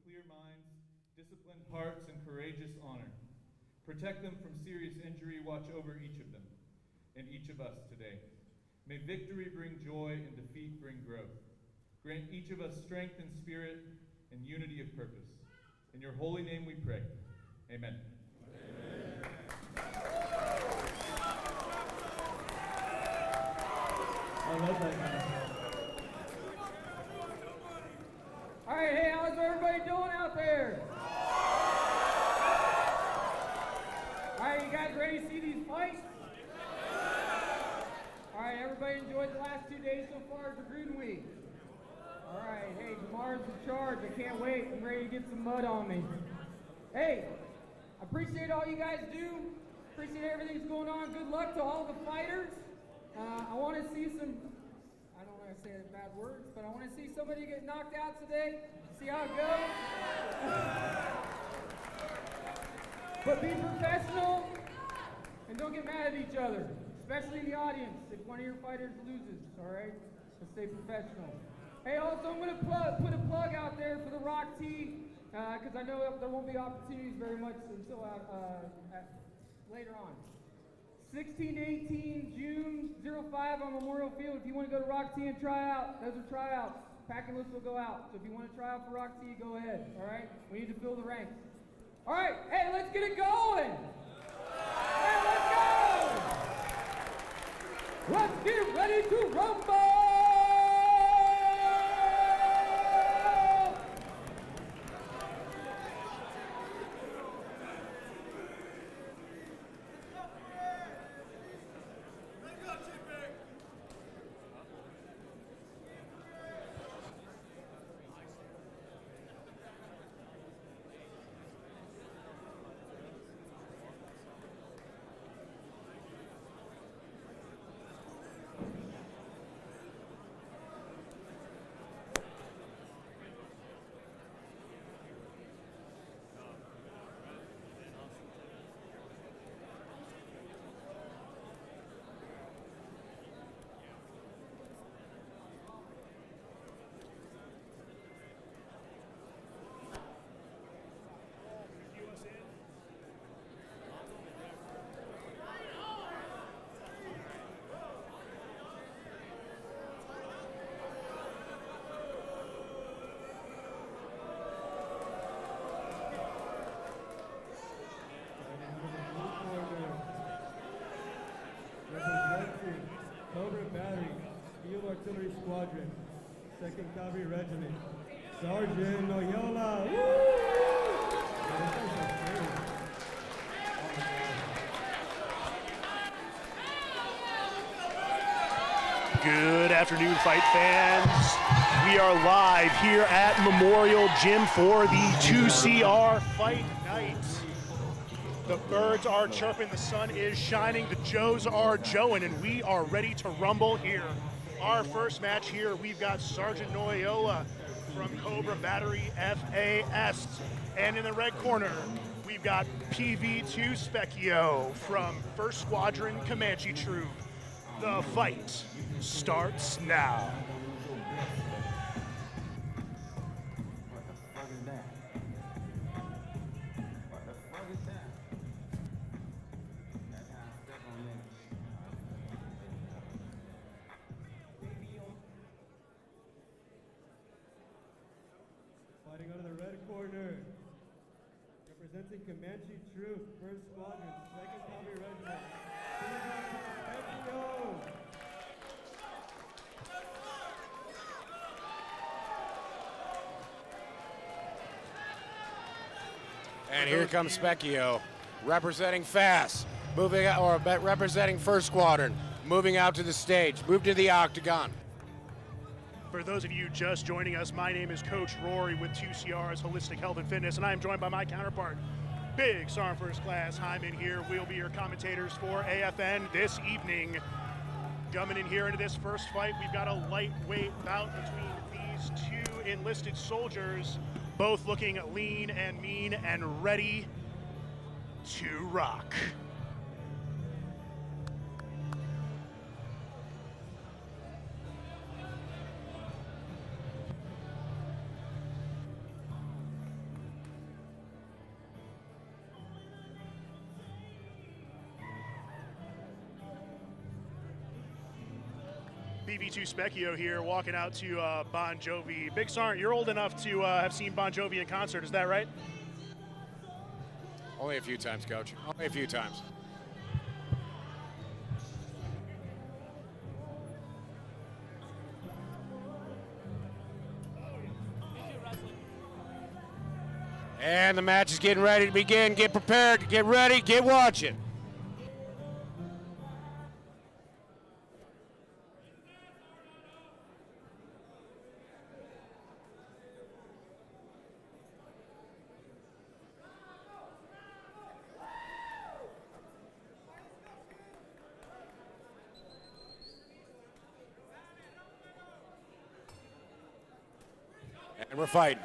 clear minds, disciplined hearts, and courageous honor. Protect them from serious injury. Watch over each of them and each of us today. May victory bring joy and defeat bring growth. Grant each of us strength and spirit and unity of purpose. In your holy name we pray. Amen. Amen. I love that guy. All right, hey, how's everybody doing out there? All right, you guys ready to see these fights? All right, everybody enjoyed the last 2 days so far at Dragoon Week. All right, hey, tomorrow's the charge. I can't wait. I'm ready to get some mud on me. Hey, I appreciate all you guys do. Appreciate everything that's going on. Good luck to all the fighters. I want to see some, I don't want to say bad words, but I want to see somebody get knocked out today. See how it goes. But be professional and don't get mad at each other, especially the audience if one of your fighters loses, all right? So stay professional. Hey, also I'm going to put a plug out there for the Rock T, because I know there won't be opportunities very much until later on. 16 to 18, June 05 on Memorial Field. If you want to go to Rock T and try out, those are tryouts. Packing list will go out. So if you want to try out for Rock T, go ahead. All right? We need to fill the ranks. All right. Hey, let's get it going. Hey, let's go. Let's get ready to rumble. Artillery Squadron, 2nd Cavalry Regiment, Sergeant Noyola. Good afternoon, fight fans. We are live here at Memorial Gym for the 2CR Fight Night. The birds are chirping, the sun is shining, the Joes are joeing, and we are ready to rumble here. Our first match here, we've got Sergeant Noyola from Cobra Battery FAS. And in the red corner, we've got PV2 Specchio from 1st Squadron Comanche Troop. The fight starts now. Fighting out of the red corner, representing Comanche Troop, 1st Squadron, 2nd Cavalry Regiment, Specchio. And here comes Specchio, representing FAS, representing 1st Squadron, moving out to the stage, move to the octagon. For those of you just joining us, my name is Coach Rory with 2CR's Holistic Health and Fitness, and I am joined by my counterpart, Big Sergeant First Class Hyman here. We'll be your commentators for AFN this evening. Coming in here into this first fight, we've got a lightweight bout between these two enlisted soldiers, both looking lean and mean and ready to rock. BB2 Specchio here, walking out to Bon Jovi. Big Sergeant, you're old enough to have seen Bon Jovi in concert, is that right? Only a few times, Coach. Only a few times. And the match is getting ready to begin. Get prepared, get ready, get watching. And we're fighting.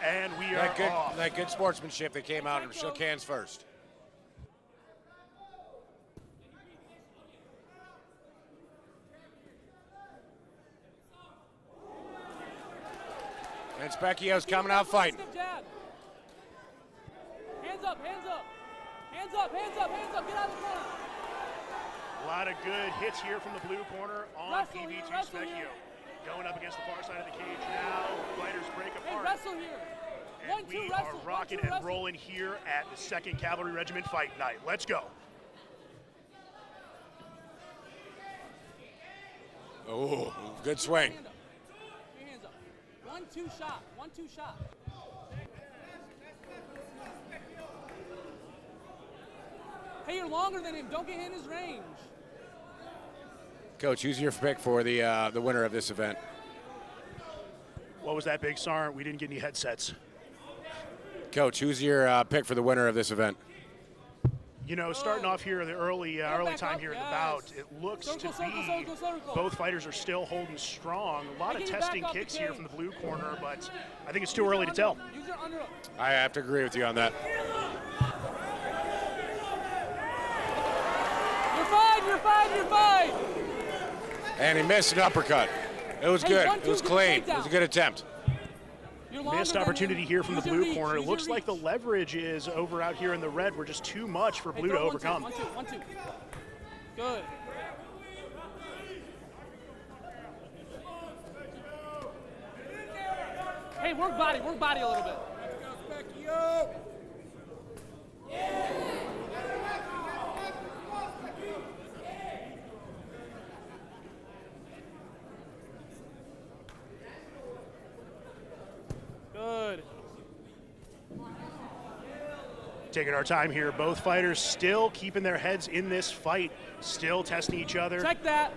And we are off. That good sportsmanship that came out and shook hands first. And Specchio's coming out fighting. Hands up, hands up. Hands up, hands up, hands up. Get out of the corner. A lot of good hits here from the blue corner on Wrestle PB2 here, wrestle Specchio. here. Going up against the far side of the cage now. Fighters break Hey, apart. wrestle here. And we are rocking and rolling here at the 2nd Cavalry Regiment Fight Night. Let's go. Oh, good swing. Hand up. Put your hands up. 1-2 shot. 1-2 shot. Hey, you're longer than him. Don't get in his range. Coach, who's your pick for the winner of this event? What was that, Big Sergeant? We didn't get any headsets. Coach, who's your pick for the winner of this event? You know, starting off here the early time here in the bout, it looks to be both fighters are still holding strong. A lot of testing kicks here from the blue corner, but I think it's too early to tell. I have to agree with you on that. You're fine, you're fine, you're fine. And he missed an uppercut. It was good. It was clean. It was a good attempt. Missed opportunity here from the blue corner. It looks like the leverage is over out here in the red. We're just too much for blue to overcome. 1-2, 1-2. Good. Hey, work body a little bit. Good. Taking our time here. Both fighters still keeping their heads in this fight, still testing each other. Check that.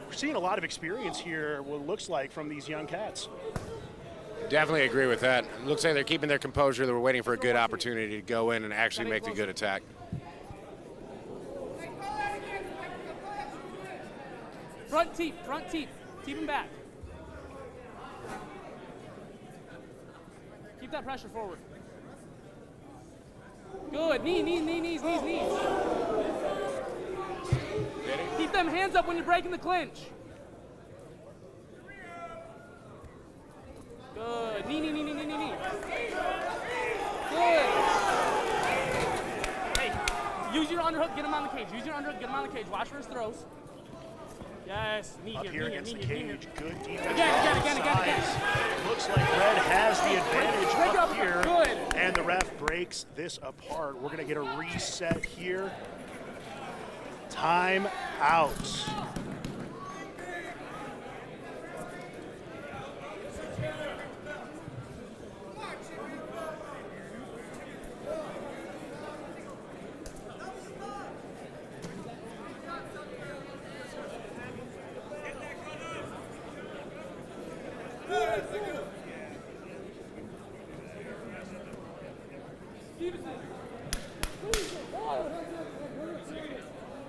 We're seeing a lot of experience here, what it looks like, from these young cats. Definitely agree with that. It looks like they're keeping their composure. They're waiting for a good opportunity to go in and actually make the good attack. Front teep, front teep. Teep him back. Keep that pressure forward. Good. Knees. Keep them hands up when you're breaking the clinch. Good. Knee. Good. Hey, use your underhook, get him on the cage. Watch for his throws. Yes, knee Up here against the cage, good defense. Again. Looks like Red has the advantage up here. Good. And the ref breaks this apart. We're gonna get a reset here. Time out.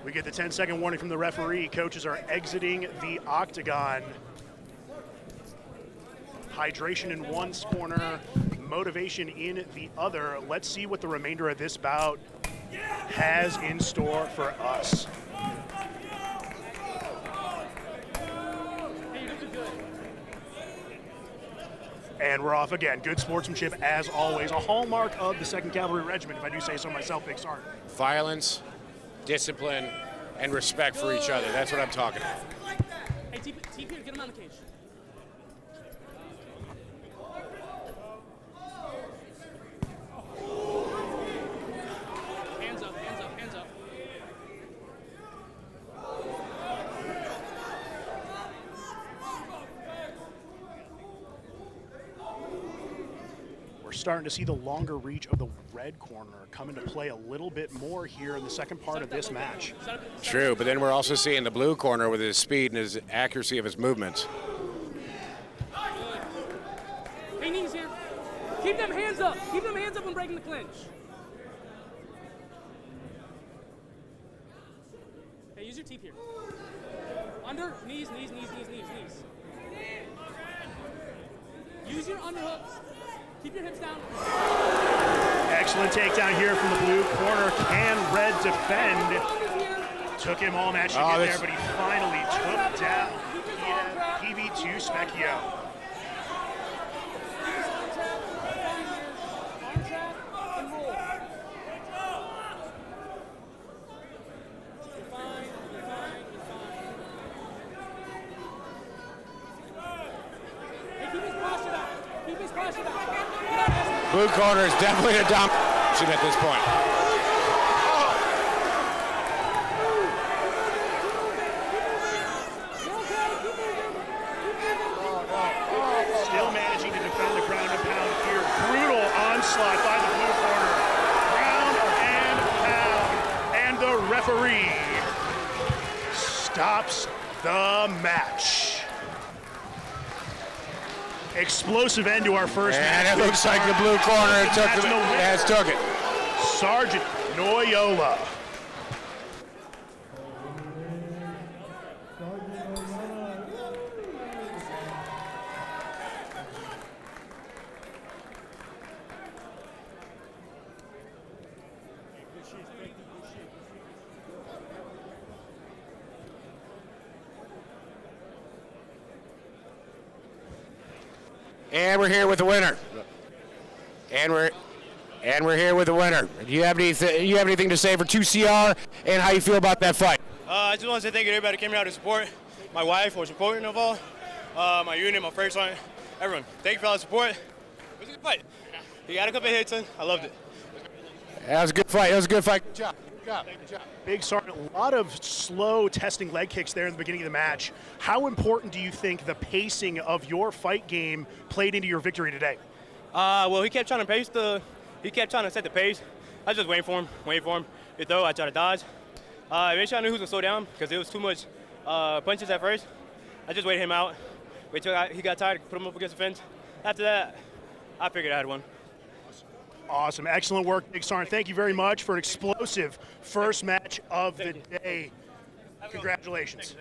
We get the 10-second warning from the referee. Coaches are exiting the octagon. Hydration in one corner, motivation in the other. Let's see what the remainder of this bout has in store for us. And we're off again. Good sportsmanship as always. A hallmark of the 2nd Cavalry Regiment, if I do say so myself, Big Sergeant. Violence, discipline, and respect for each other. That's what I'm talking about. Hey, here, get him on the cage. Hands up, hands up, hands up. We're starting to see the longer reach of the red corner come into play a little bit more here in the second part of this match. True, but then we're also seeing the blue corner with his speed and his accuracy of his movements. Hey, knees here. Keep them hands up. Keep them hands up when breaking the clinch. Hey, use your teep here. Under, knees, knees, knees, knees, knees, knees. Use your underhook. Keep your hips down. Excellent takedown here from the blue corner. Can red defend? Took him all match to get there, but he finally took down PV2 Specchio. Arm trap and roll. You're fine, you're fine, you're fine. Hey, keep his posture up. Keep his posture up. Blue corner is definitely a domination at this point. Still managing to defend the ground and pound here. Brutal onslaught by the blue corner. Ground and pound. And the referee stops the match. Explosive end to our first match. And it looks like the blue corner took it. Sergeant Noyola. And we're here with the winner. And we're here with the winner. Do you have anything to say for 2CR and how you feel about that fight? I just want to say thank you to everybody that came out to support. My wife was important of all. My unit, my first line, everyone. Thank you for all the support. It was a good fight. He got a couple of hits in. I loved it. That was a good fight. Good job. Good job. Big Sergeant, a lot of slow testing leg kicks there in the beginning of the match. How important do you think the pacing of your fight game played into your victory today? Well, he kept trying to set the pace. I was just waiting for him. He throw, I tried to dodge. Eventually I knew he was going to slow down because it was too much punches at first. I just waited him out. Wait till he got tired, put him up against the fence. After that, I figured I had one. Awesome. Excellent work, Big Sergeant. Thank you very much for an explosive first match of the day. Congratulations.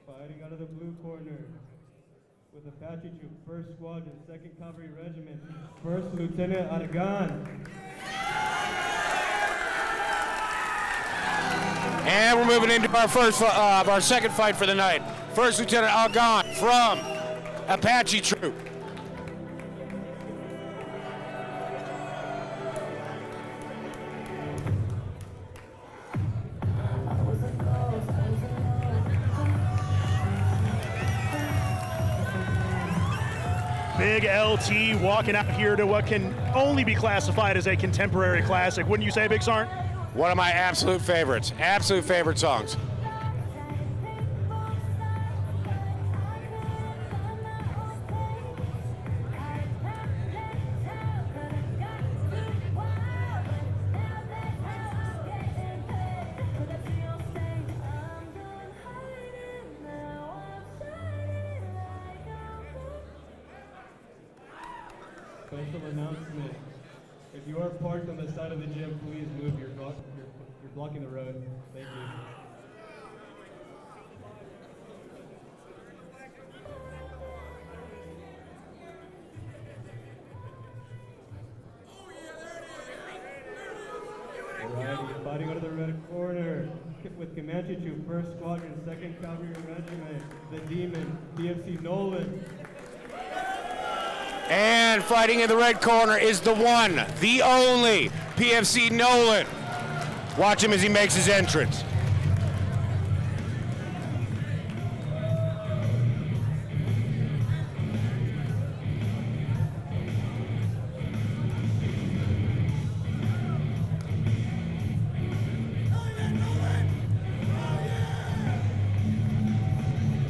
Fighting out of the blue corner with Apache Troop, 1st Squadron, 2nd Cavalry Regiment, 1st Lieutenant Dragoon. And we're moving into our second fight for the night. 1st Lieutenant Dragoon from Apache Troop. Big LT walking out here to what can only be classified as a contemporary classic. Wouldn't you say, Big Sarn? One of my absolute favorites. Absolute favorite songs. Special announcement. If you are parked on the side of the gym, please move. You're blocking the road. Thank you. Alrighty, fighting out of the red corner with Comanche 2, 1st Squadron, 2nd Cavalry Regiment, the Demon, PFC Nolan. And fighting in the red corner is the one, the only, PFC Nolan. Watch him as he makes his entrance.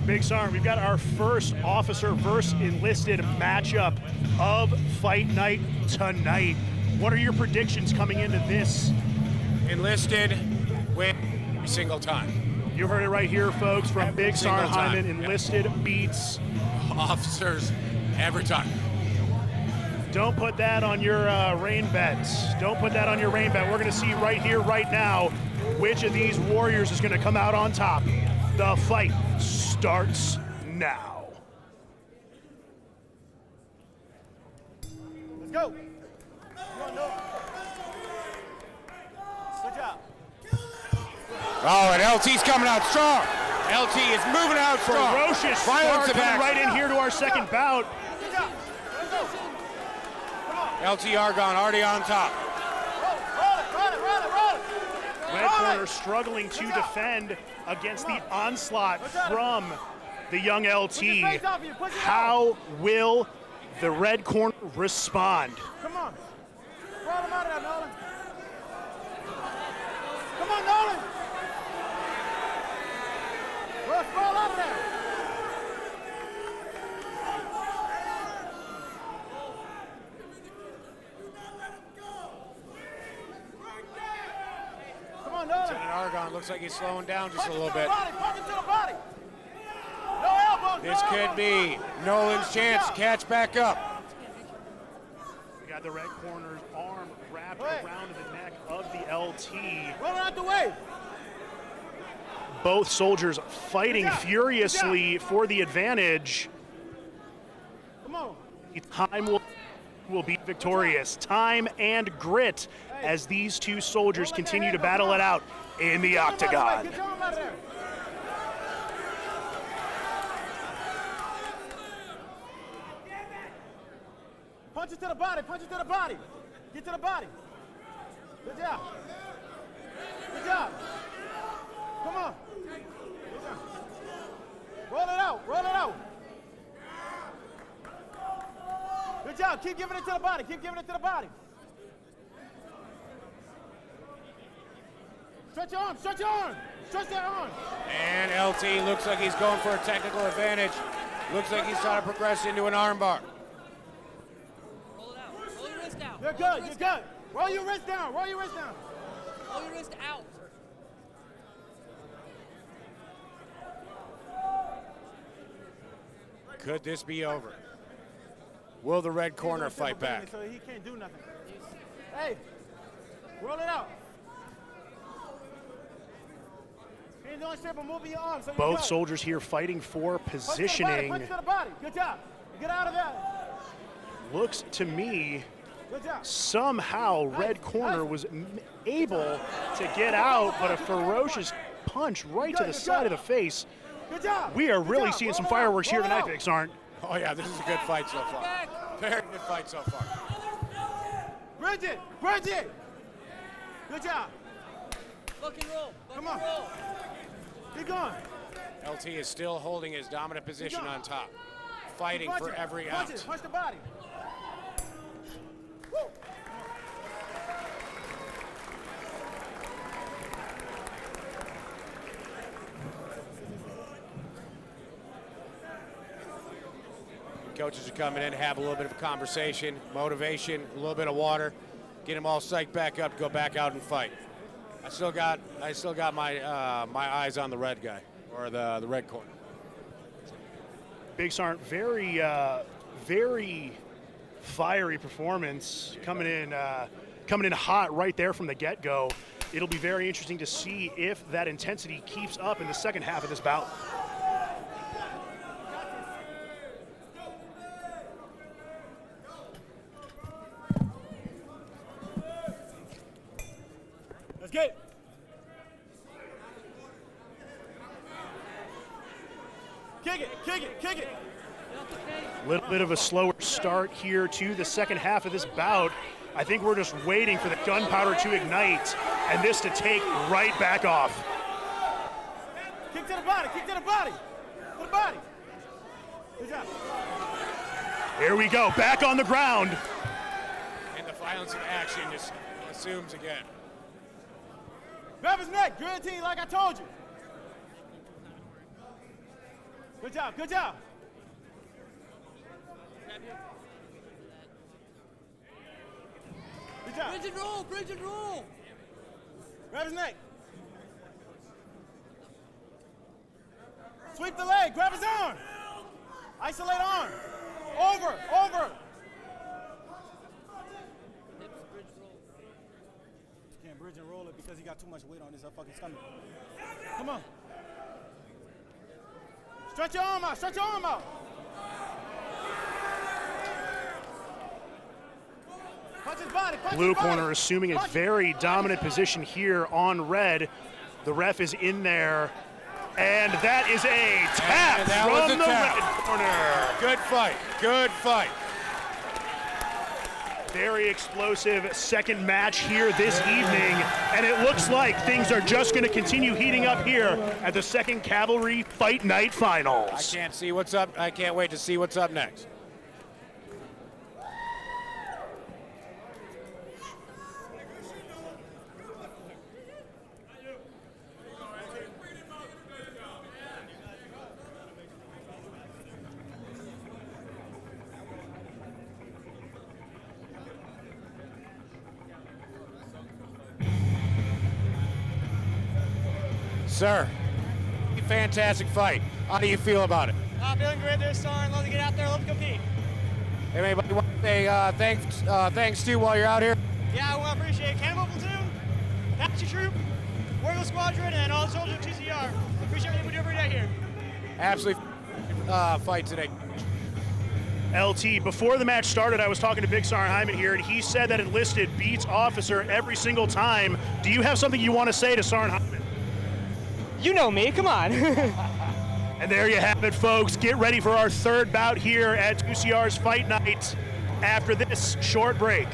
Big Sarn, we've got our first officer versus enlisted matchup of Fight Night tonight. What are your predictions coming into this? Enlisted win every single time. You heard it right here, folks, from Every Big single Sarn time. Hyman. Enlisted beats. Officers every time. Don't put that on your rain bets. Don't put that on your rain bet. We're going to see right here, right now, which of these warriors is going to come out on top. The fight starts now. Let's go. Good job. Oh, and LT's coming out strong. LT is moving out strong. Ferocious Violence start of coming action. right in here to our second bout. Good job. Let's go. Come on. LT Argon already on top. Roll it. Red corner struggling to defend against the onslaught from the young LT. How will the red corner respond? Come on. Roll him out of there, Nolan. Come on, Nolan. Let's roll out of there. Come on, Nolan. Lieutenant Argon looks like he's slowing down just a little bit. Punch it to the body. No elbows. This could be Nolan's chance to catch back up. We got the red corner's arm wrapped around the neck of the LT. Roll out the way. Both soldiers fighting furiously for the advantage. Come on. Time will be victorious. Time and grit as these two soldiers continue to battle it out in the octagon. Get your arm out of there. Punch it to the body. Punch it to the body. Get to the body. Good job. Good job. Come on. Good job. Roll it out. Roll it out. Good job. Keep giving it to the body. Keep giving it to the body. Stretch your arm. Stretch your arm. Stretch that arm. And LT looks like he's going for a technical advantage. Looks like he's trying to progress into an armbar. Roll it out. Roll your wrist out. You're good. You're good. Roll your wrist down. Roll your wrist down. Roll your wrist out. Could this be over? Will the red corner fight back? So he can't do nothing. Hey, roll it out. He ain't doing shit but moving your arms. So you're Both good. soldiers here fighting for Punch positioning. to the body. Good job. Get out of there. Looks to me Good job. somehow red corner was able to get out, but a ferocious punch right to the side of the face. Good job. We are Good really job. seeing some Roll it out. fireworks here Roll it tonight, out. Big Sarn. Oh yeah, this is a good fight so far. Very good fight so far. Bridget. Bridget. Good job. Look and roll. Look Come and on. roll. Keep going. LT is still holding his dominant position on top. fighting for every punch ounce. it, punch the body. Woo. Coaches are coming in to have a little bit of a conversation, motivation, a little bit of water, get them all psyched back up to go back out and fight. I still got my my eyes on the red guy, or the red corner. Big Sergeant, very fiery performance coming in hot right there from the get-go. It'll be very interesting to see if that intensity keeps up in the second half of this bout. Let's get it. Kick it, kick it, kick it. A little bit of a slower start here to the second half of this bout. I think we're just waiting for the gunpowder to ignite and this to take right back off. Kick to the body, kick to the body. To the body. Good job. Here we go, back on the ground. And the violence of action just assumes again. Grab his neck, guillotine like I told you. Good job, good job. Good job. Bridge and roll, bridge and roll. Grab his neck. Sweep the leg, grab his arm. Isolate arm. Over, over. Can't bridge and roll it because he got too much weight on his fucking stomach. Come on. Stretch your arm out, stretch your arm out. Punch his body, punch Blue his body. corner assuming a very dominant position here on red. The ref is in there, and that is a tap And that from was a the tap. red corner. Good fight, good fight. Very explosive second match here this evening, and it looks like things are just going to continue heating up here at the second Cavalry Fight Night Finals. I can't see what's up. I can't wait to see what's up next. Sir, fantastic fight. How do you feel about it? Feeling great there, Sarn. Love to get out there. Love to compete. Hey, anybody want to say thanks to you while you're out here? Yeah, I want to appreciate Cannibal Platoon, Apache Troop, Warrior Squadron, and all the soldiers of TCR. Appreciate everything we do every day here. Absolutely fight today. LT, before the match started, I was talking to Big Sergeant Hyman here, and he said that it listed beats officer every single time. Do you have something you want to say to Sergeant Hyman? You know me. Come on. And there you have it, folks. Get ready for our third bout here at 2CR's Fight Night after this short break.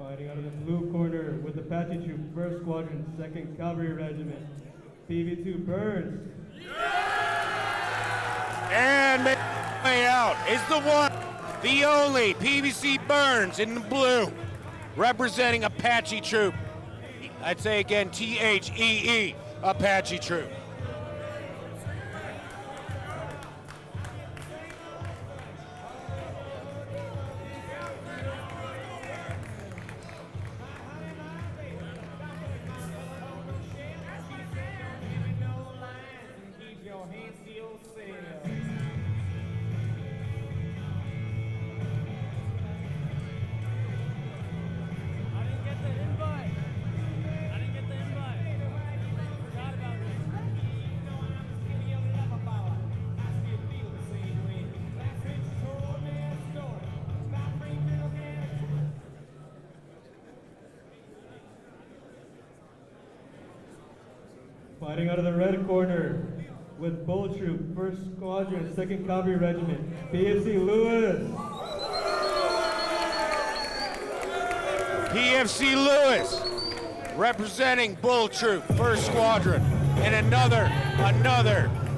Fighting out of the blue corner with Apache Troop, 1st Squadron, 2nd Cavalry Regiment, PV2 Burns. And way out is the one, the only PVC Burns in the blue, representing Apache Troop. I'd say again, THEE, Apache Troop. Fighting out of the red corner with Bull Troop, 1st Squadron, 2nd Cavalry Regiment, PFC Lewis. PFC Lewis, representing Bull Troop, 1st Squadron, and another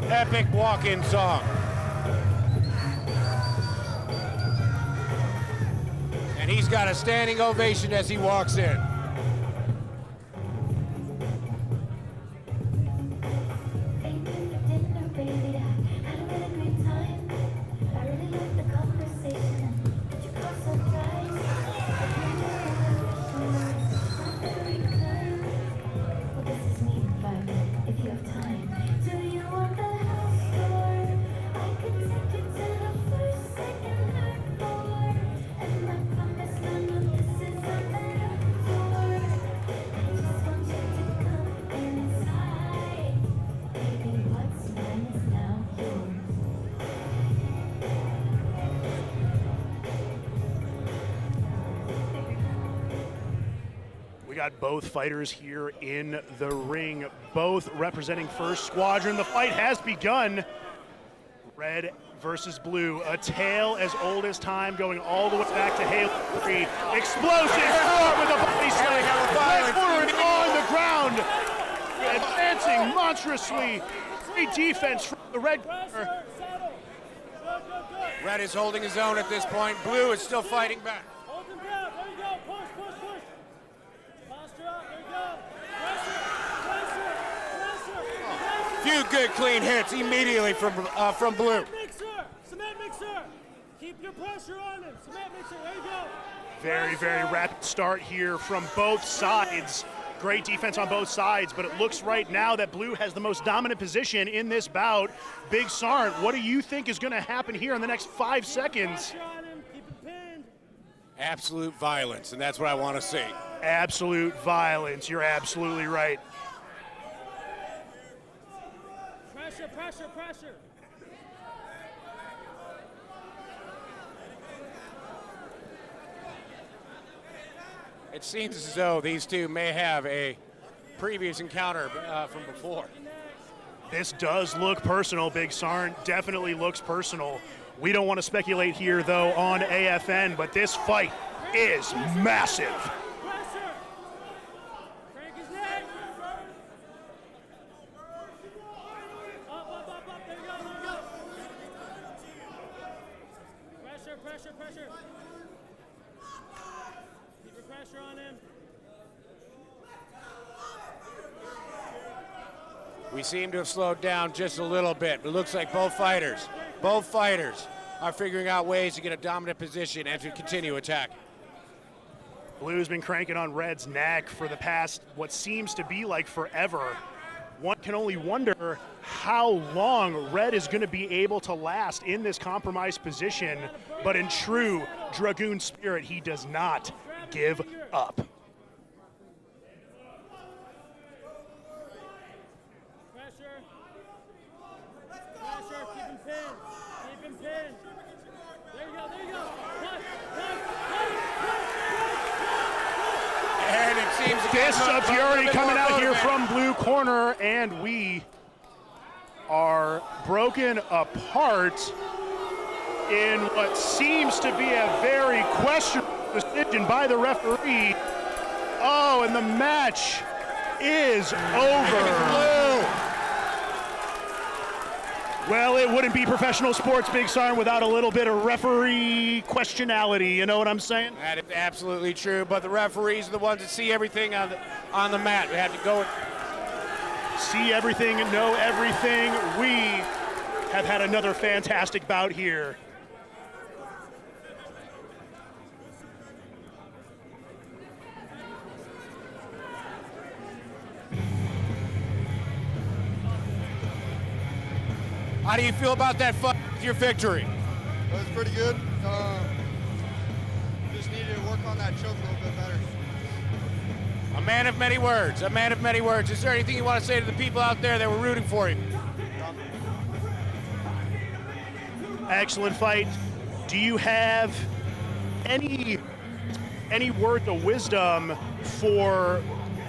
epic walk-in song. And he's got a standing ovation as he walks in. Got both fighters here in the ring, both representing 1st Squadron. The fight has begun. Red versus blue, a tale as old as time, going all the way back to Halo 3. Explosive start with a body slam. Red corner on the ground, advancing monstrously. Great defense from the red corner. Red is holding his own at this point. Blue is still fighting back. Few good clean hits immediately from Blue. Cement mixer. Keep your pressure on him. Cement mixer. There you go. Very, very rapid start here from both sides. Great defense on both sides, but it looks right now that Blue has the most dominant position in this bout. Big Sarn, what do you think is going to happen here in the next 5 seconds? Absolute violence, and that's what I want to see. Absolute violence. You're absolutely right. Pressure. It seems as though these two may have a previous encounter from before. This does look personal, Big Sarn. Definitely looks personal. We don't want to speculate here, though, on AFN, but this fight is massive. Pressure. Keep your pressure on him. We seem to have slowed down just a little bit, but it looks like both fighters are figuring out ways to get a dominant position and to continue attack. Blue's been cranking on Red's neck for the past, what seems to be like forever. One can only wonder how long Red is going to be able to last in this compromised position, but in true Dragoon spirit, he does not give up. Pressure, keep him pinned. There you go. And it seems Fists of Fury coming out here from blue corner, and we are broken apart in what seems to be a very questionable decision by the referee. Oh, and the match is over. Well, it wouldn't be professional sports, Big Sarn, without a little bit of referee questionality, you know what I'm saying? That is absolutely true, but the referees are the ones that see everything on the mat. They have to go see everything and know everything. We have had another fantastic bout here. How do you feel about that fight, your victory? That was pretty good. Just needed to work on that choke a little bit better. A man of many words, a man of many words. Is there anything you want to say to the people out there that were rooting for you? Excellent fight. Do you have any words of wisdom for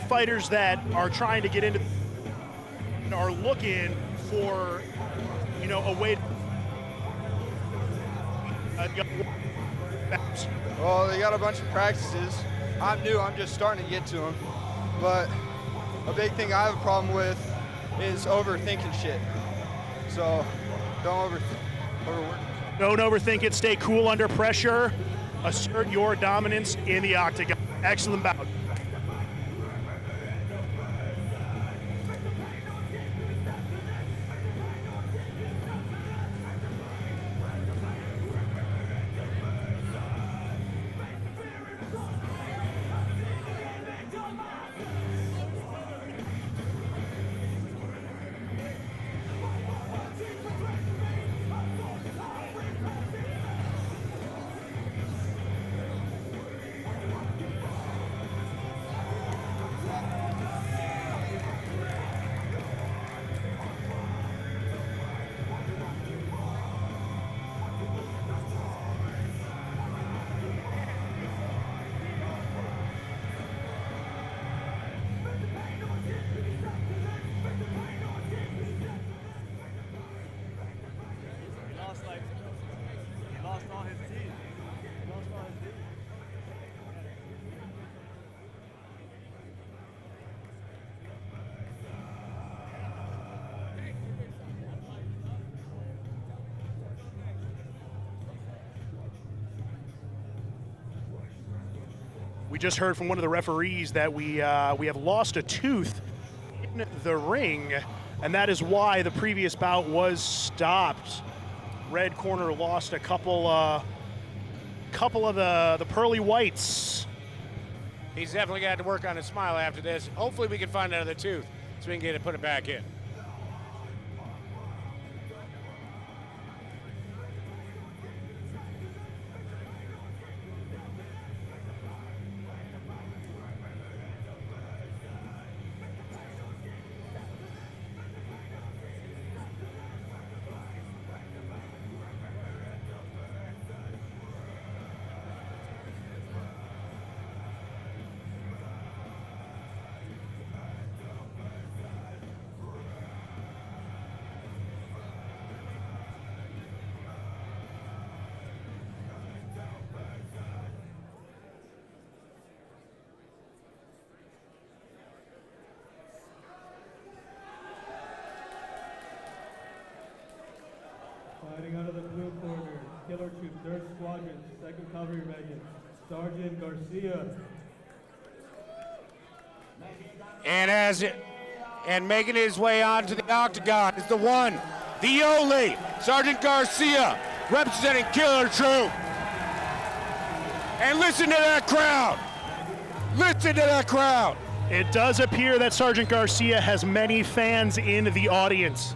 fighters that are trying to get into and are looking for, you know, a way? Well, they got a bunch of practices. I'm new, I'm just starting to get to them. But a big thing I have a problem with is overthinking shit. So don't overwork. Don't overthink it, stay cool under pressure, assert your dominance in the octagon. Excellent bout. We just heard from one of the referees that we have lost a tooth in the ring, and that is why the previous bout was stopped. Red corner lost a couple of the pearly whites. He's definitely got to work on his smile after this. Hopefully we can find another tooth so we can get it, put it back in. Fighting out of the blue corner, Killer Troop, 3rd Squadron, 2nd Cavalry Regiment, Sergeant Garcia. And making his way onto the octagon is the one, the only, Sergeant Garcia, representing Killer Troop. And listen to that crowd. Listen to that crowd. It does appear that Sergeant Garcia has many fans in the audience.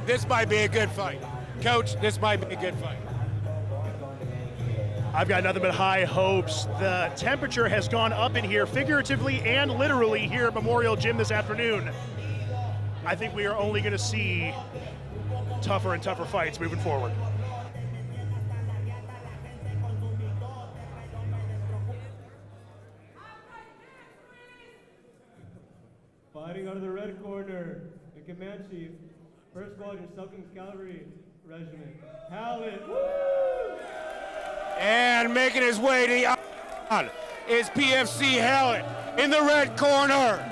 This might be a good fight. Coach, this might be a good fight. I've got nothing but high hopes. The temperature has gone up in here, figuratively and literally, here at Memorial Gym this afternoon. I think we are only going to see tougher and tougher fights moving forward. Command Chief, 1st Squadron, 2nd Cavalry Regiment, Hallett. And making his way to the octagon is PFC Hallett in the red corner.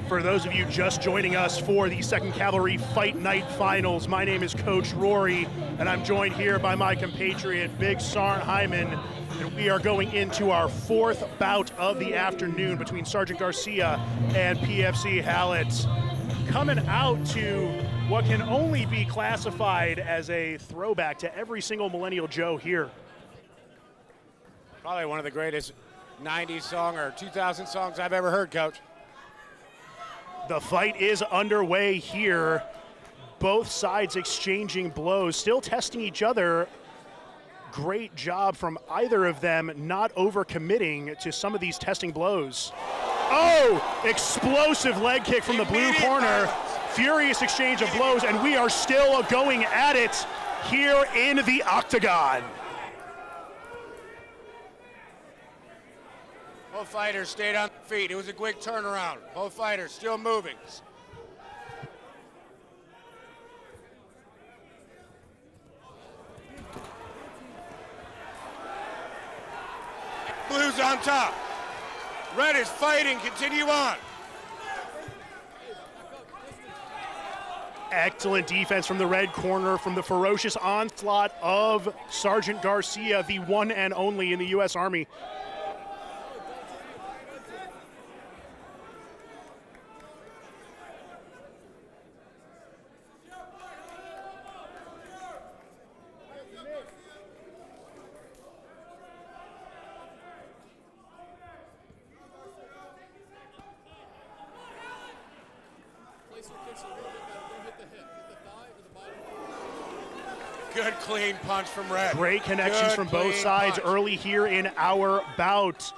For those of you just joining us for the 2nd Cavalry Fight Night Finals, my name is Coach Rory, and I'm joined here by my compatriot, Big Sarn Hyman, and we are going into our 4th bout of the afternoon between Sergeant Garcia and PFC Hallett. Coming out to what can only be classified as a throwback to every single Millennial Joe here. Probably one of the greatest 90s song or 2000 songs I've ever heard, Coach. The fight is underway here. Both sides exchanging blows, still testing each other. Great job from either of them not overcommitting to some of these testing blows. Oh, explosive leg kick from the blue corner. Furious exchange of blows, and we are still going at it here in the octagon. Both fighters stayed on their feet. It was a quick turnaround. Both fighters still moving. Blue's on top. Red is fighting. Continue on. Excellent defense from the red corner, from the ferocious onslaught of Sergeant Garcia, the one and only in the U.S. Army. Good clean punch from Red. Great connections from both sides early here in our bout.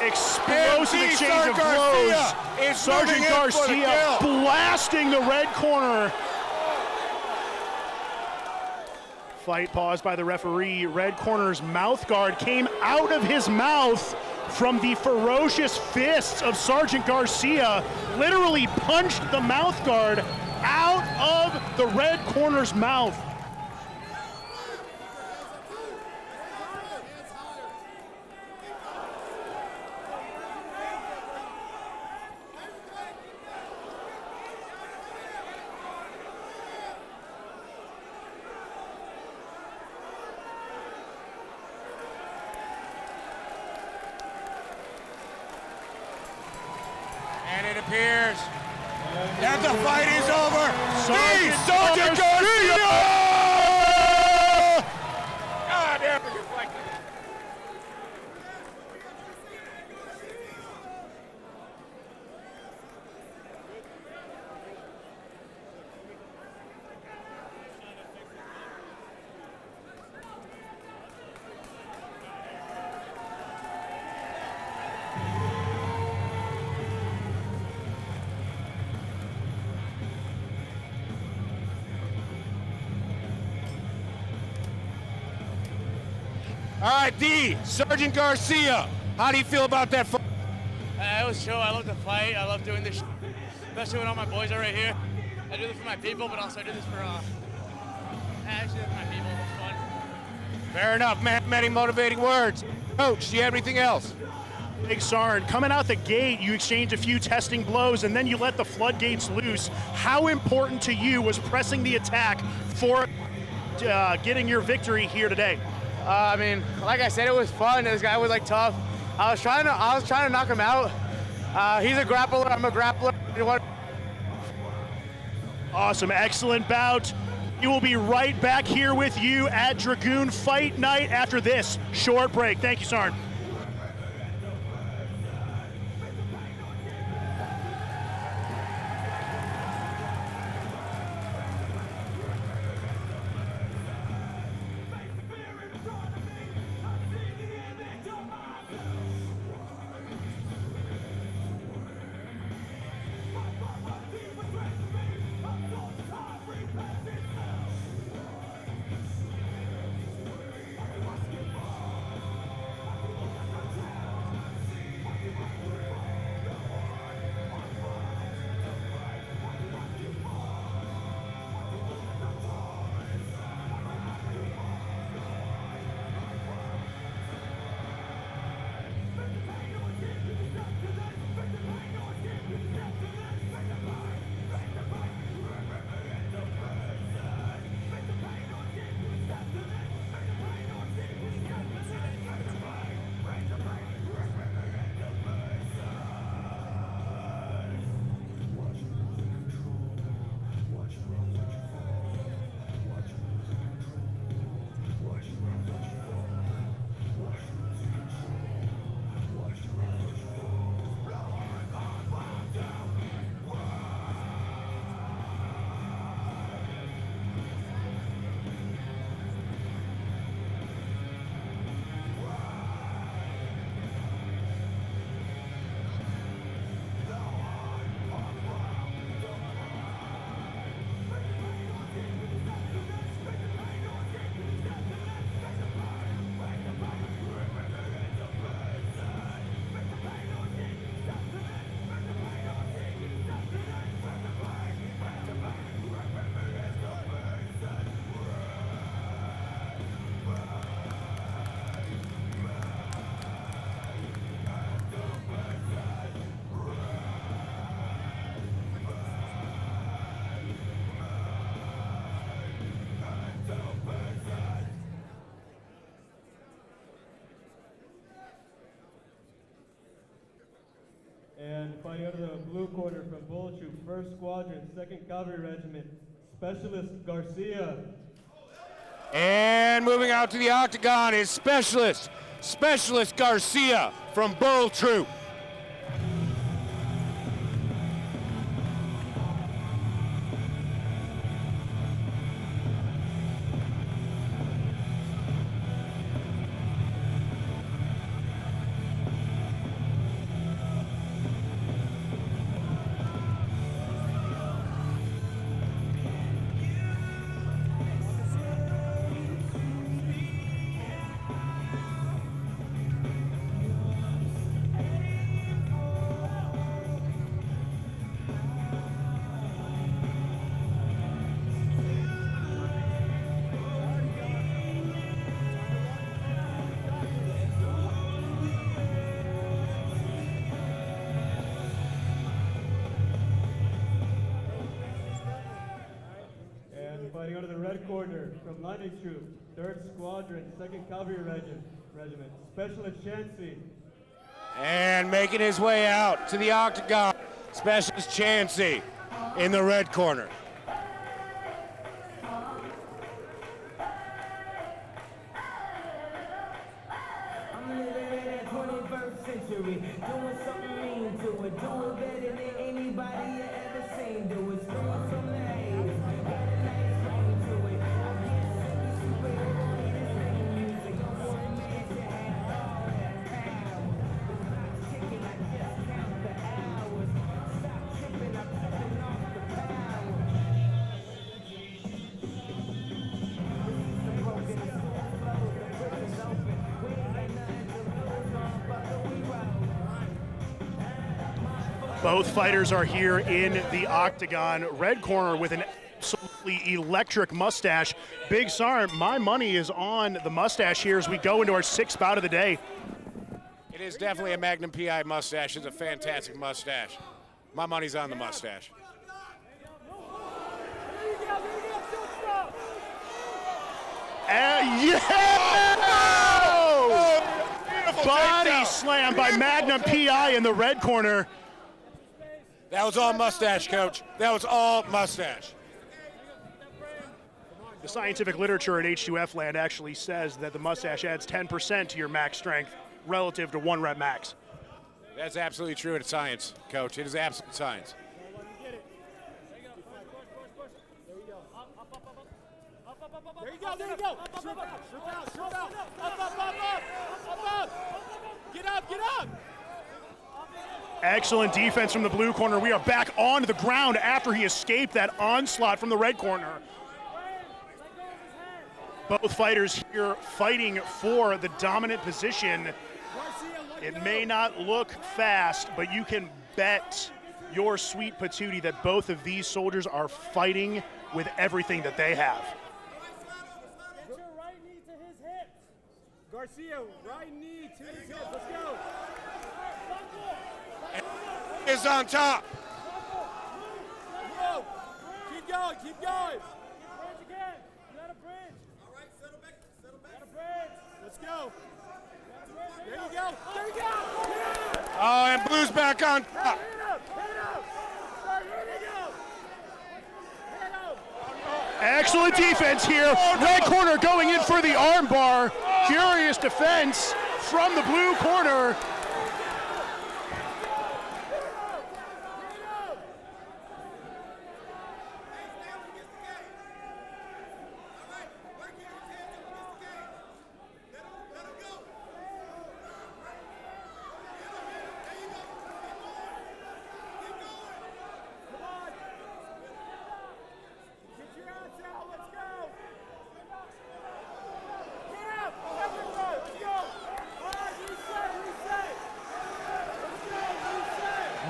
Explosive exchange of blows. Sergeant Garcia blasting the red corner. Fight paused by the referee. Red corner's mouth guard came out of his mouth from the ferocious fists of Sergeant Garcia. Literally punched the mouth guard out of the red corner's mouth. And it appears that the fight is over. Sergeant Garcia! God damn it, deflected. All right, D, Sergeant Garcia, how do you feel about that fight? It was chill. I love to fight. I love doing this, especially when all my boys are right here. I do this for my people, but also I do this for, actually for my people. It's fun. Fair enough, man. Many motivating words. Coach, do you have anything else? Big Sarn, coming out the gate, you exchanged a few testing blows, and then you let the floodgates loose. How important to you was pressing the attack for getting your victory here today? I mean, like I said, it was fun. This guy was like tough. I was trying to knock him out. He's a grappler. I'm a grappler. Awesome, excellent bout. We will be right back here with you at Dragoon Fight Night after this short break. Thank you, Sarn. blue corner from Bull Troop, 1st Squadron, 2nd Cavalry Regiment, Specialist Garcia. And moving out to the octagon is Specialist Garcia from Bull Troop. Fighting out of the red corner from Lightning Troop, 3rd Squadron, 2nd Cavalry Regiment, Specialist Chansey. And making his way out to the octagon, Specialist Chansey in the red corner. I'm living in that 21st century, doing something mean to it, doing better than anybody you ever seen. Do it, scream from the haze, got a nice ring to it. I can't sing the superhero in this same music. I'm one man to have all that power. The clock's ticking, I just count the hours. Stop tripping, I'm tripping off the power. This is the broken soul flow, the prison's open. We ain't got nothing to lose, motherfucker, we roll. Both fighters are here in the octagon. Red corner with an absolutely electric mustache. Big Sarn, my money is on the mustache here as we go into our 6th bout of the day. It is definitely a Magnum PI mustache. It's a fantastic mustache. My money's on the mustache. And body slam by Magnum PI in the red corner. That was all mustache, Coach. That was all mustache. The scientific literature at H2F land actually says that the mustache adds 10% to your max strength relative to 1 rep max. That's absolutely true. It's science, Coach. It is absolute science. There you go, there you go. Shoot out, shoot out. Up. Get up. Excellent defense from the blue corner. We are back on the ground after he escaped that onslaught from the red corner. Both fighters here fighting for the dominant position. It may not look fast, but you can bet your sweet patootie that both of these soldiers are fighting with everything that they have. Get your right knee to his hips. Garcia, right knee to his hips. Let's go. Is on top. Whoa. Keep going. Bridge again. You got a bridge. All right, settle back. Got a bridge. Let's go. There you go. Yeah. Oh, and Blue's back on top. Hit him. Start hitting him. Excellent defense here. Red corner going in for the arm bar. Curious defense from the blue corner.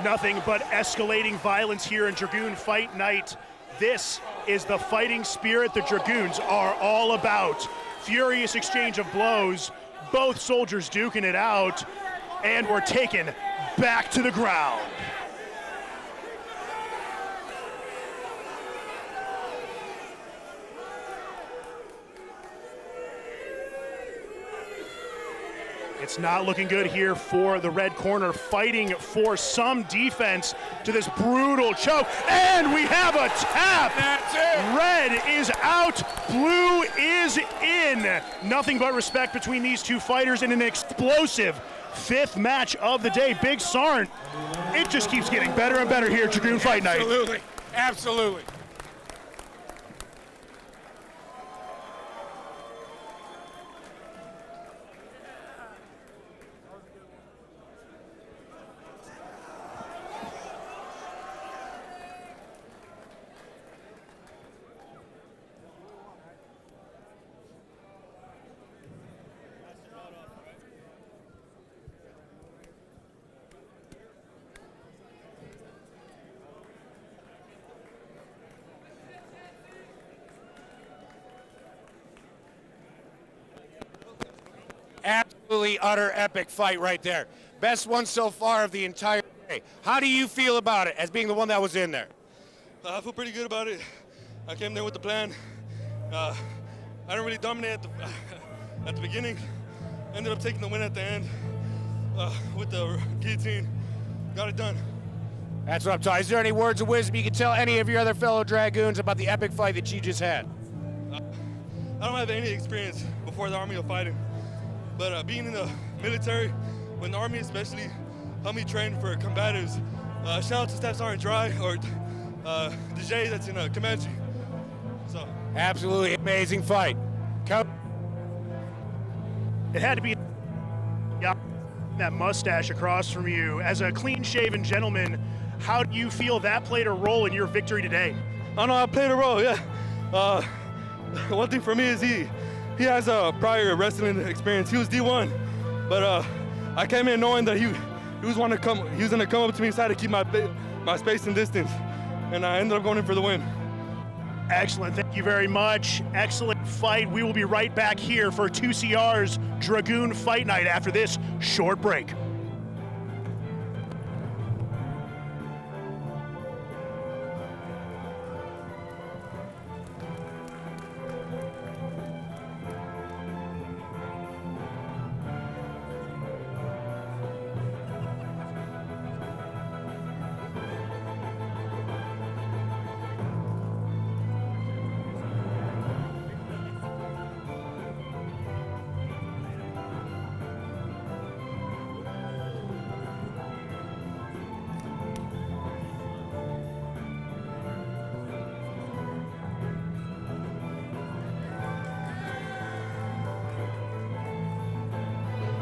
Nothing but escalating violence here in Dragoon Fight Night. This is the fighting spirit the Dragoons are all about. Furious exchange of blows, both soldiers duking it out, and we're taken back to the ground. It's not looking good here for the red corner, fighting for some defense to this brutal choke. And we have a tap. That's it. Red is out, blue is in. Nothing but respect between these two fighters in an explosive 5th match of the day. Big Sarn, it just keeps getting better and better here at Dragoon Fight Night. Absolutely, absolutely. Absolutely utter epic fight right there. Best one so far of the entire day. How do you feel about it as being the one that was in there? I feel pretty good about it. I came there with the plan. I didn't really dominate at the beginning. Ended up taking the win at the end with the guillotine. Got it done. That's what I'm talking. Is there any words of wisdom you can tell any of your other fellow Dragoons about the epic fight that you just had? I don't have any experience before the Army of fighting. But being in the military, when the Army especially helped me train for combatives, shout out to Staff Sergeant Dry or the J that's in Comanche. So. Absolutely amazing fight. It had to be that mustache across from you. As a clean-shaven gentleman, how do you feel that played a role in your victory today? I know I played a role, yeah. One thing for me is he has a prior wrestling experience. He was D1, but I came in knowing that he was gonna come up to me and try to keep my space and distance, and I ended up going in for the win. Excellent, thank you very much. Excellent fight. We will be right back here for 2CR's Dragoon Fight Night after this short break.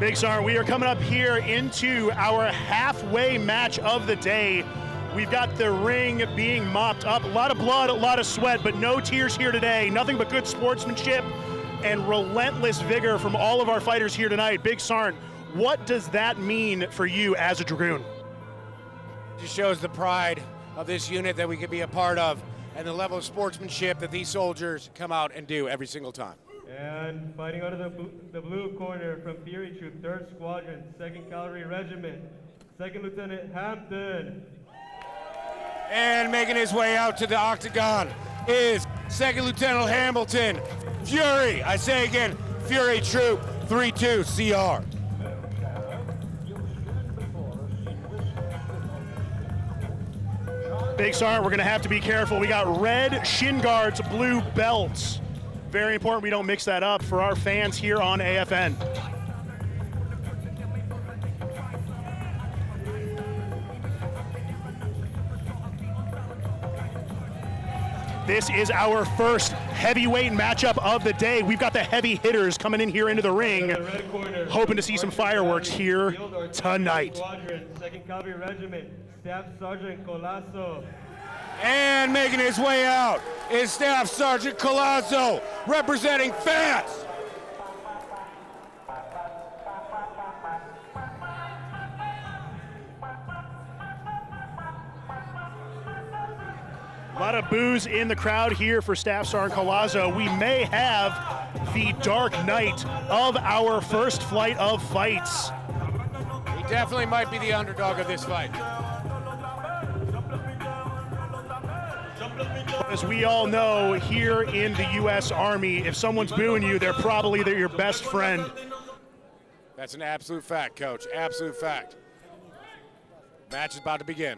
Big Sarn, we are coming up here into our halfway match of the day. We've got the ring being mopped up. A lot of blood, a lot of sweat, but no tears here today. Nothing but good sportsmanship and relentless vigor from all of our fighters here tonight. Big Sarn, what does that mean for you as a Dragoon? It just shows the pride of this unit that we could be a part of and the level of sportsmanship that these soldiers come out and do every single time. And fighting out of the blue corner from Fury Troop, 3rd Squadron, 2nd Cavalry Regiment, 2nd Lieutenant Hampton. And making his way out to the octagon is 2nd Lieutenant Hamilton. Fury, I say again, Fury Troop 3-2 CR. Big Sarn, we're gonna have to be careful. We got red shin guards, blue belts. Very important we don't mix that up for our fans here on AFN. This is our first heavyweight matchup of the day. We've got the heavy hitters coming in here into the ring, hoping to see some fireworks here tonight. 2nd Cavalry Regiment, Staff Sergeant Colasso. And making his way out is Staff Sergeant Colasso, representing FAS. A lot of boos in the crowd here for Staff Sergeant Colasso. We may have the dark night of our first flight of fights. He definitely might be the underdog of this fight. As we all know, here in the U.S. Army, if someone's booing you, they're probably your best friend. That's an absolute fact, Coach. Absolute fact. Match is about to begin.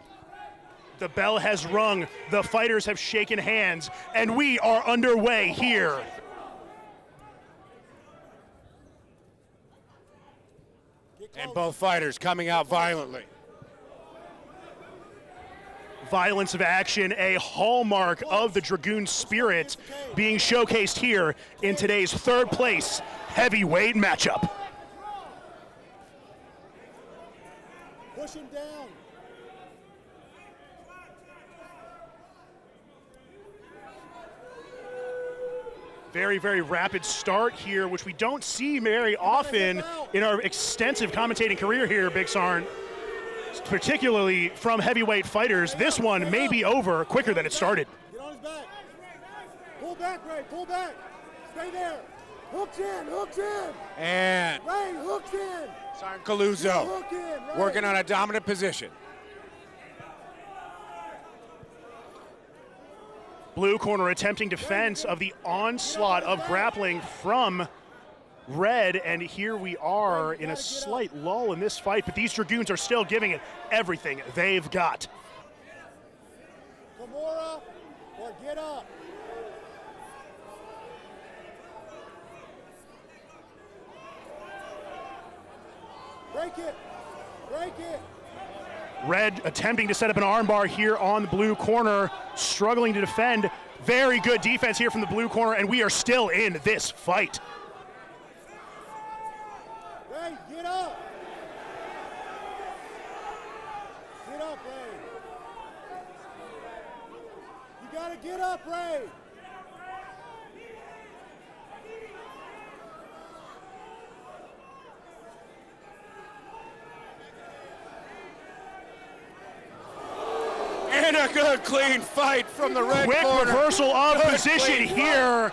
The bell has rung, the fighters have shaken hands, and we are underway here. And both fighters coming out violently. Violence of action, a hallmark of the Dragoon spirit, being showcased here in today's third place heavyweight matchup. Push him down. Very, very rapid start here, which we don't see very often in our extensive commentating career here, Big Sarn. Particularly from heavyweight fighters. This one may be over quicker than it started. Get on his back. Pull back, Ray, pull back. Stay there. Hooks in, hooks in. And Ray, hooks in. Sergeant Caluso Hook in, Ray. working on a dominant position. Blue corner attempting defense of the onslaught of grappling from Red, and here we are in a slight lull in this fight, but these Dragoons are still giving it everything they've got. Kimura, or get up. Break it, break it. Red attempting to set up an armbar here on the blue corner, struggling to defend. Very good defense here from the blue corner, and we are still in this fight. Ray, get up. Get up, Ray. You gotta get up, Ray. And a good clean fight from the red Quick corner. reversal of Good position clean here.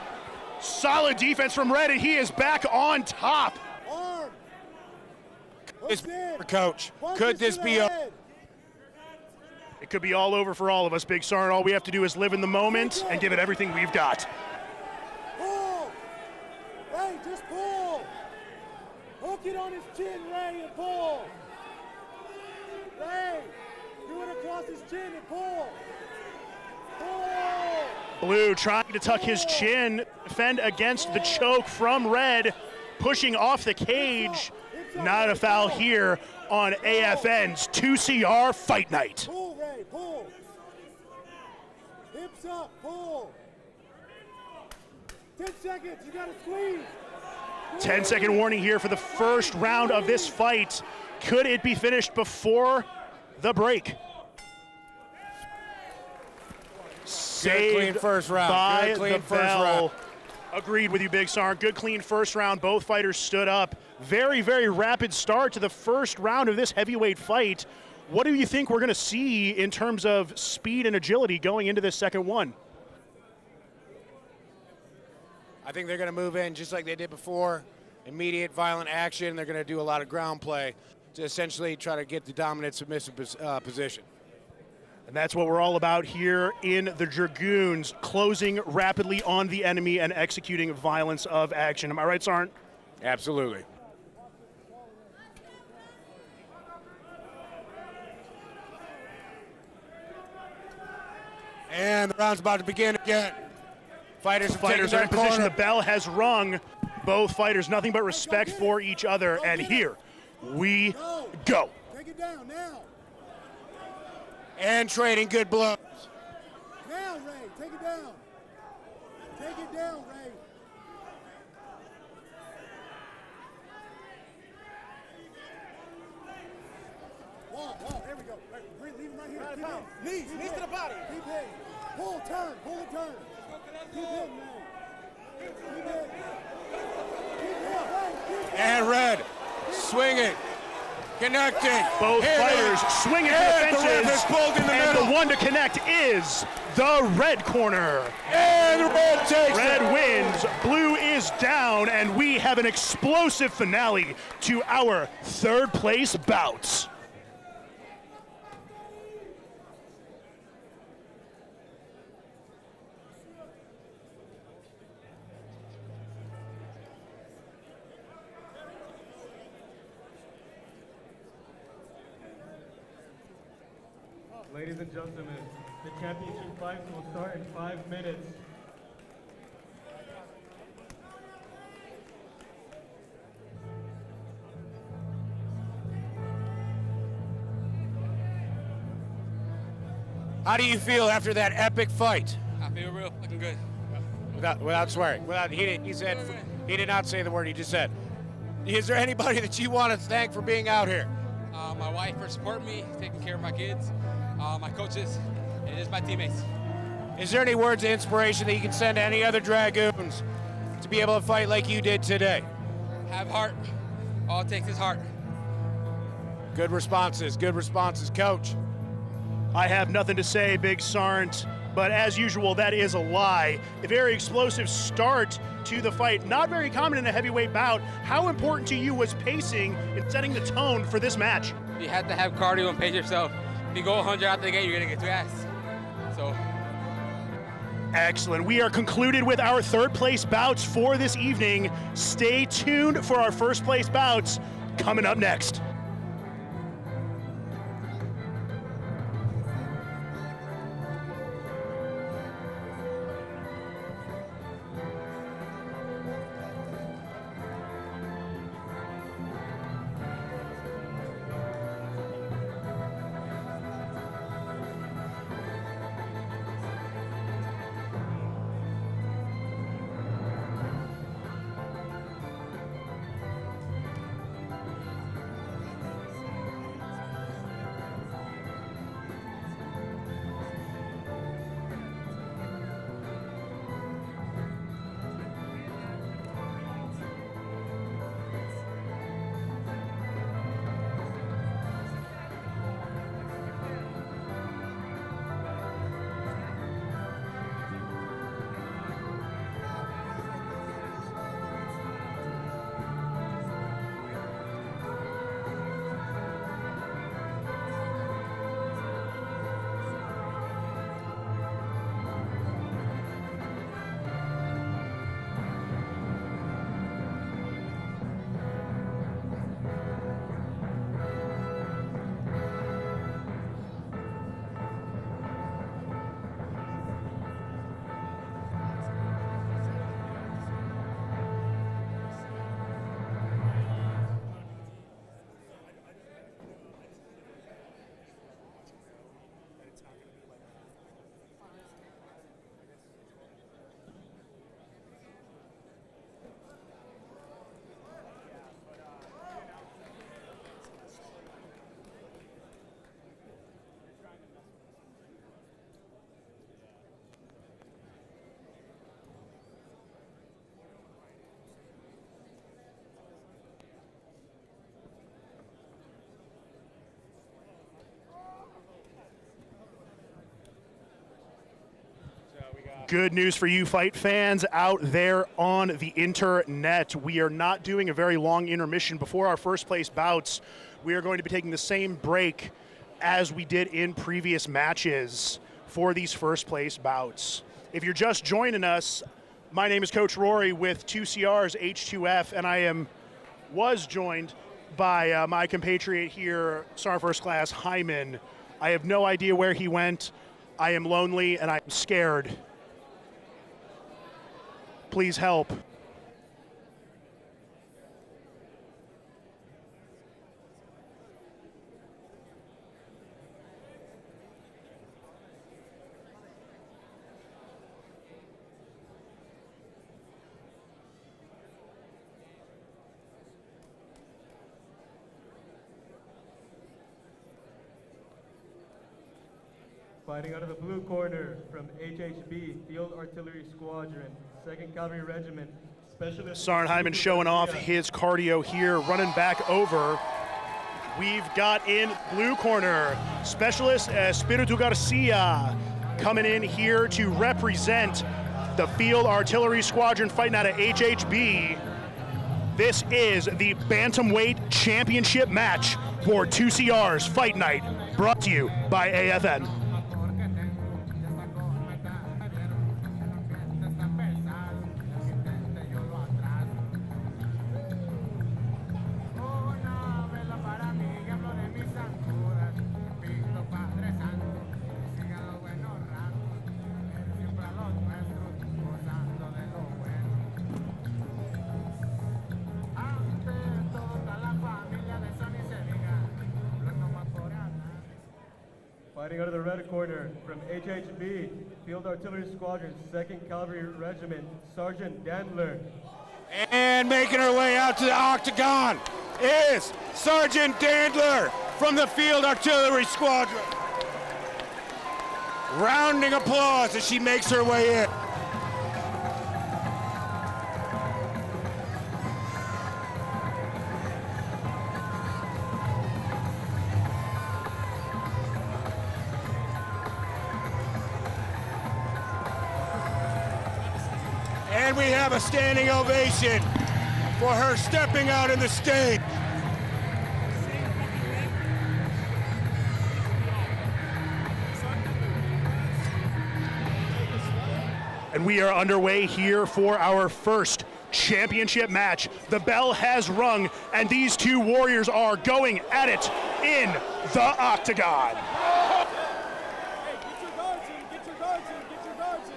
Solid defense from Red, and he is back on top. Arm. This Coach, could this be over? It could be all over for all of us, Big Sarn. All we have to do is live in the moment and give it everything we've got. Pull. Ray, just pull. Hook it on his chin, Ray, and pull. Ray, do it across his chin and pull. Pull. Blue trying to tuck his chin, defend against the choke from Red, pushing off the cage. Not a foul here on AFN's 2CR Fight Night. Pull, Ray, pull. Hips up, pull. 10 seconds, you gotta squeeze. 10-second warning here for the first round of this fight. Could it be finished before the break? Saved clean first round. by Good clean the first bell. round. Agreed with you, Big Sarn. Good clean first round. Both fighters stood up. Very, very rapid start to the first round of this heavyweight fight. What do you think we're going to see in terms of speed and agility going into this second one? I think they're going to move in just like they did before. Immediate violent action. They're going to do a lot of ground play to essentially try to get the dominant submissive position. And that's what we're all about here in the Dragoons, closing rapidly on the enemy and executing violence of action. Am I right, Sarn? Absolutely. And the round's about to begin again. Fighters are in position. The bell has rung. Both fighters, nothing but respect for each other. And here we go. Take it down now. And trading good blows. Now, Ray, take it down. Take it down, Ray. Wow, there we go. Right, leave him right here. Keep him. Knees to the body. Keep him. Pull, turn, pull and turn. Keep him, man. Keep him. Keep him, Ray. And Red, swinging, connecting. Both fighters swinging for the fences. And the one to connect is the red corner. And Red takes Red it. wins, blue is down, and we have an explosive finale to our third place bouts. Ladies and gentlemen, the championship fight will start in 5 minutes. How do you feel after that epic fight? I feel real, looking good. Without swearing, he did not say the word he just said. Is there anybody that you want to thank for being out here? My wife for supporting me, taking care of my kids, my coaches, and just my teammates. Is there any words of inspiration that you can send to any other Dragoons to be able to fight like you did today? Have heart. All it takes is heart. Good responses, Coach. I have nothing to say, Big Sarnt, but as usual, that is a lie. A very explosive start to the fight. Not very common in a heavyweight bout. How important to you was pacing and setting the tone for this match? You have to have cardio and pace yourself. If you go 100 out the gate, you're going to get your ass. So. Excellent. We are concluded with our third place bouts for this evening. Stay tuned for our first place bouts coming up next. Good news for you fight fans out there on the internet. We are not doing a very long intermission before our first place bouts. We are going to be taking the same break as we did in previous matches for these first place bouts. If you're just joining us, my name is Coach Rory with 2CR's H2F, and I was joined by my compatriot here, Sergeant First Class Hyman. I have no idea where he went. I am lonely and I'm scared. Please help. Fighting out of the blue corner from HHB, Field Artillery Squadron, 2nd Cavalry Regiment, Specialist... Sergeant Hyman showing off his cardio here, running back over. We've got in blue corner, Specialist Espiritu Garcia coming in here to represent the Field Artillery Squadron fighting out of HHB. This is the Bantamweight Championship match for 2CR's Fight Night, brought to you by AFN. Fighting out of the red corner from HHB, Field Artillery Squadron, 2nd Cavalry Regiment, Sergeant Dandler. And making her way out to the octagon is Sergeant Dandler from the Field Artillery Squadron. Rounding applause as she makes her way in. And we have a standing ovation for her stepping out in the stage. And we are underway here for our first championship match. The bell has rung, and these two warriors are going at it in the octagon. Get your guards in, get your guards in, get your guards in.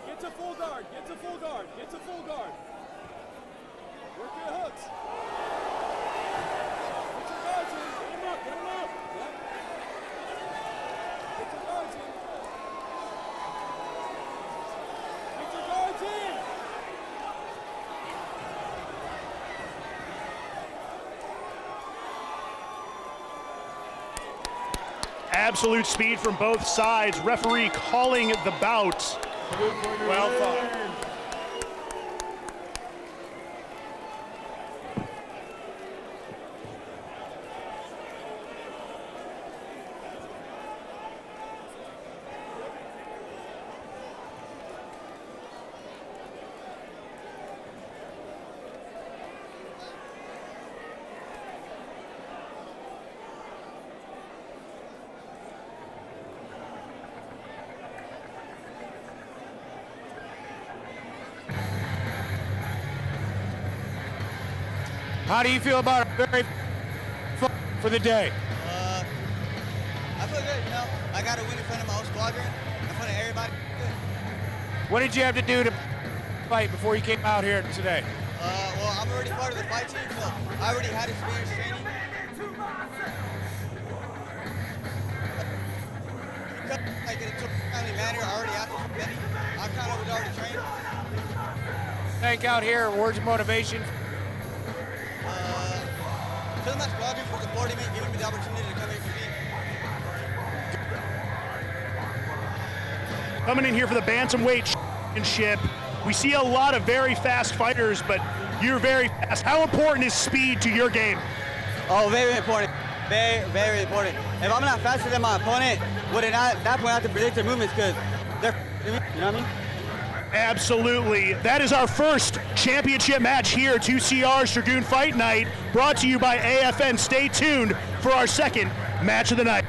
Get to full guard, get to full guard, get to full guard. Work your hooks. Get your guards in, get them up, get them up. Yep. Get your guards in. Get your guards in. Absolute speed from both sides. Referee calling the bout. Well thought. How do you feel about a very for the day? I feel good, you know. I got to win in front of my whole squadron, in front of everybody. What did you have to do to fight before you came out here today? Well, I'm already part of the fight team, so I already had experience training. Like in a timely manner, I already asked for Benny. I kind of was already trained. Thank out here, words of motivation. To my squadron for supporting me, giving me the opportunity to come here for me. Coming in here for the bantamweight championship. We see a lot of very fast fighters, but you're very fast. How important is speed to your game? Oh, very important. Very, very important. If I'm not faster than my opponent, would it not at that point I have to predict their movements because they're me, you know what I mean? Absolutely. That is our first championship match here at 2CR's Dragoon Fight Night, brought to you by AFN. Stay tuned for our second match of the night.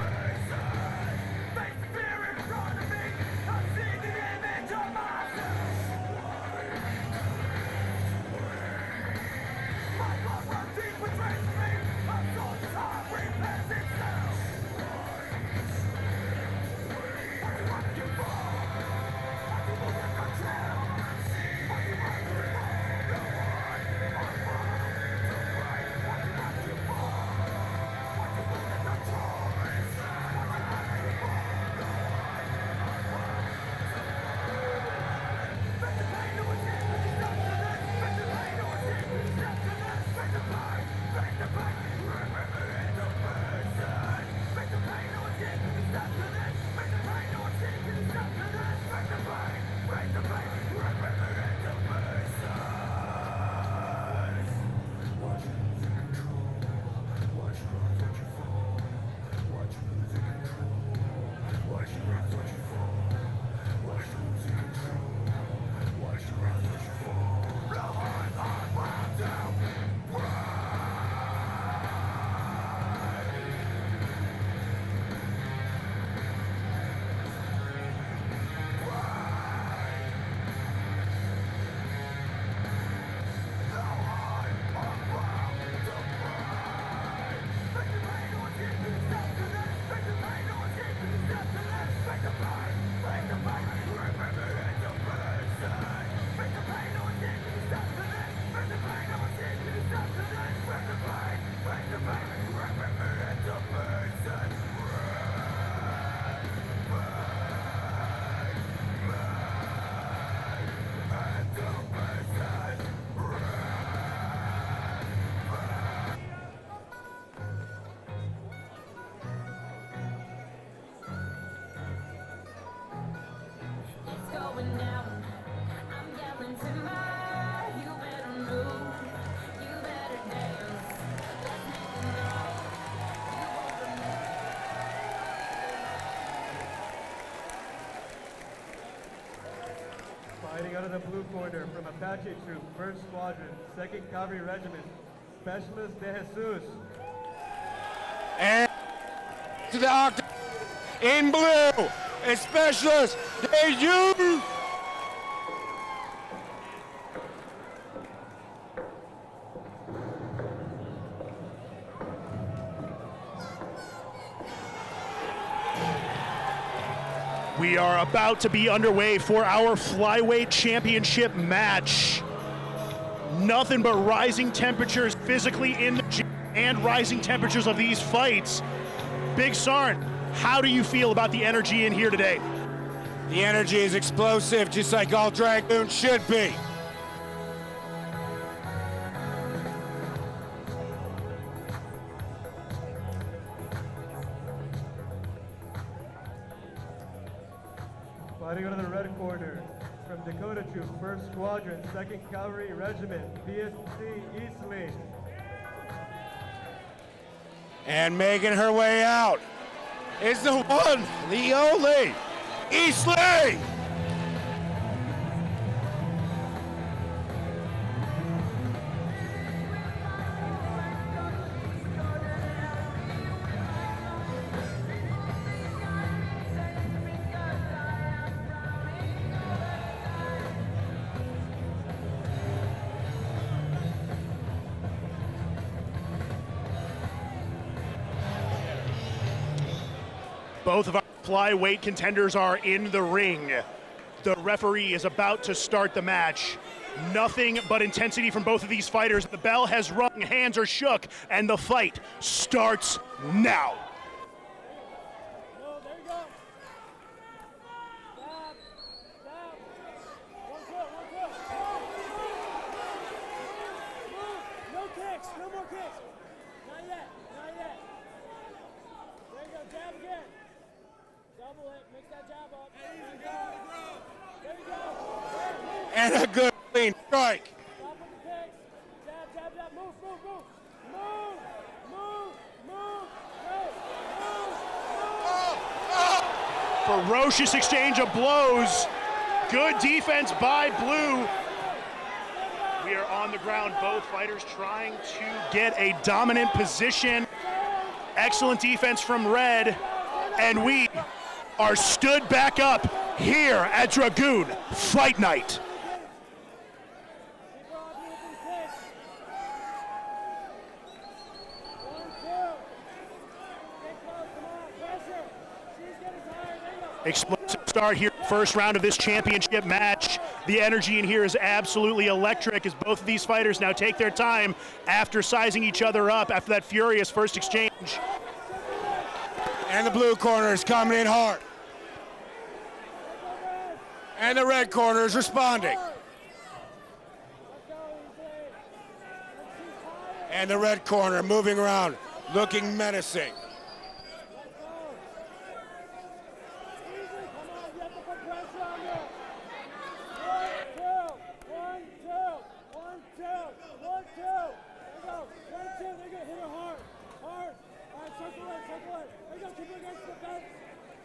the blue corner from Apache Troop, 1st Squadron, 2nd Cavalry Regiment, Specialist De Jesus. And to the octave in blue is Specialist De Jesus. We are about to be underway for our flyweight championship match. Nothing but rising temperatures physically in the gym and rising temperatures of these fights. Big Sarn, how do you feel about the energy in here today? The energy is explosive, just like all Dragoon should be. Fighting out of the red corner from Dakota Troop, 1st Squadron, 2nd Cavalry Regiment, PSC Eastleigh. And making her way out is the one, the only, Eastleigh. Both of our flyweight contenders are in the ring. The referee is about to start the match. Nothing but intensity from both of these fighters. The bell has rung, hands are shook, and the fight starts now. No kicks, no more kicks. Not yet, not yet. There you go, jab again. Double it, mix that jab up. There you go. There you go. And a good clean strike. Stop with the kicks. Jab, jab, jab. Move, move, move. Move, move, move, move, move. Ferocious exchange of blows. Good defense by Blue. We are on the ground, both fighters trying to get a dominant position. Excellent defense from Red. And we are stood back up here at Dragoon Fight Night. Explosive start here, first round of this championship match. The energy in here is absolutely electric as both of these fighters now take their time after sizing each other up after that furious first exchange. And the blue corner is coming in hard. And the red corner is responding. And the red corner moving around, looking menacing.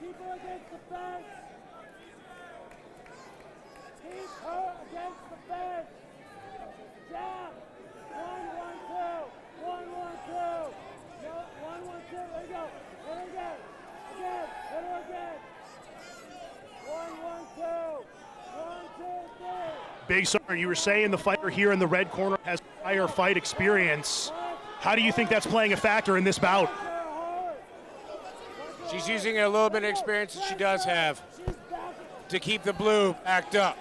Keep her against the fence. Keep her against the fence. Jab. 1, 1, 2. 1, 1, 2. No, 1, 1, 2. There you go. Hit her again. Again. Hit her again. 1, 1, 2. 1, 2, 3. Big Sarn, you were saying the fighter here in the red corner has prior fight experience. How do you think that's playing a factor in this bout? She's using a little bit of experience that she does have to keep the blue backed up.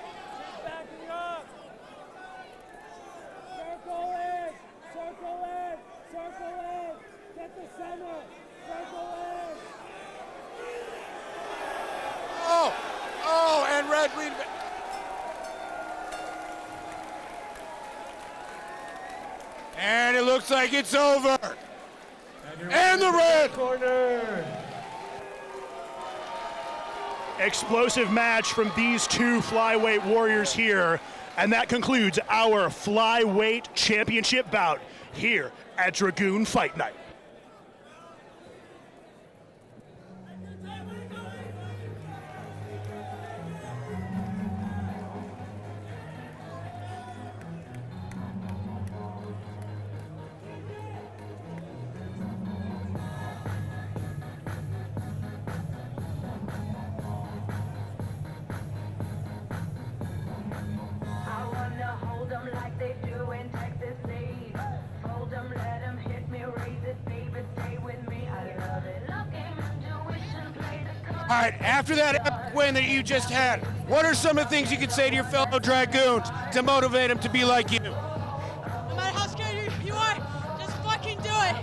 Circle in, circle in, circle in. Get the center, circle in. Oh, and red lead. And it looks like it's over. And the red corner. Explosive match from these two flyweight warriors here. And that concludes our flyweight championship bout here at Dragoon Fight Night. All right, after that epic win that you just had, what are some of the things you could say to your fellow Dragoons to motivate them to be like you? No matter how scared you are, just fucking do it.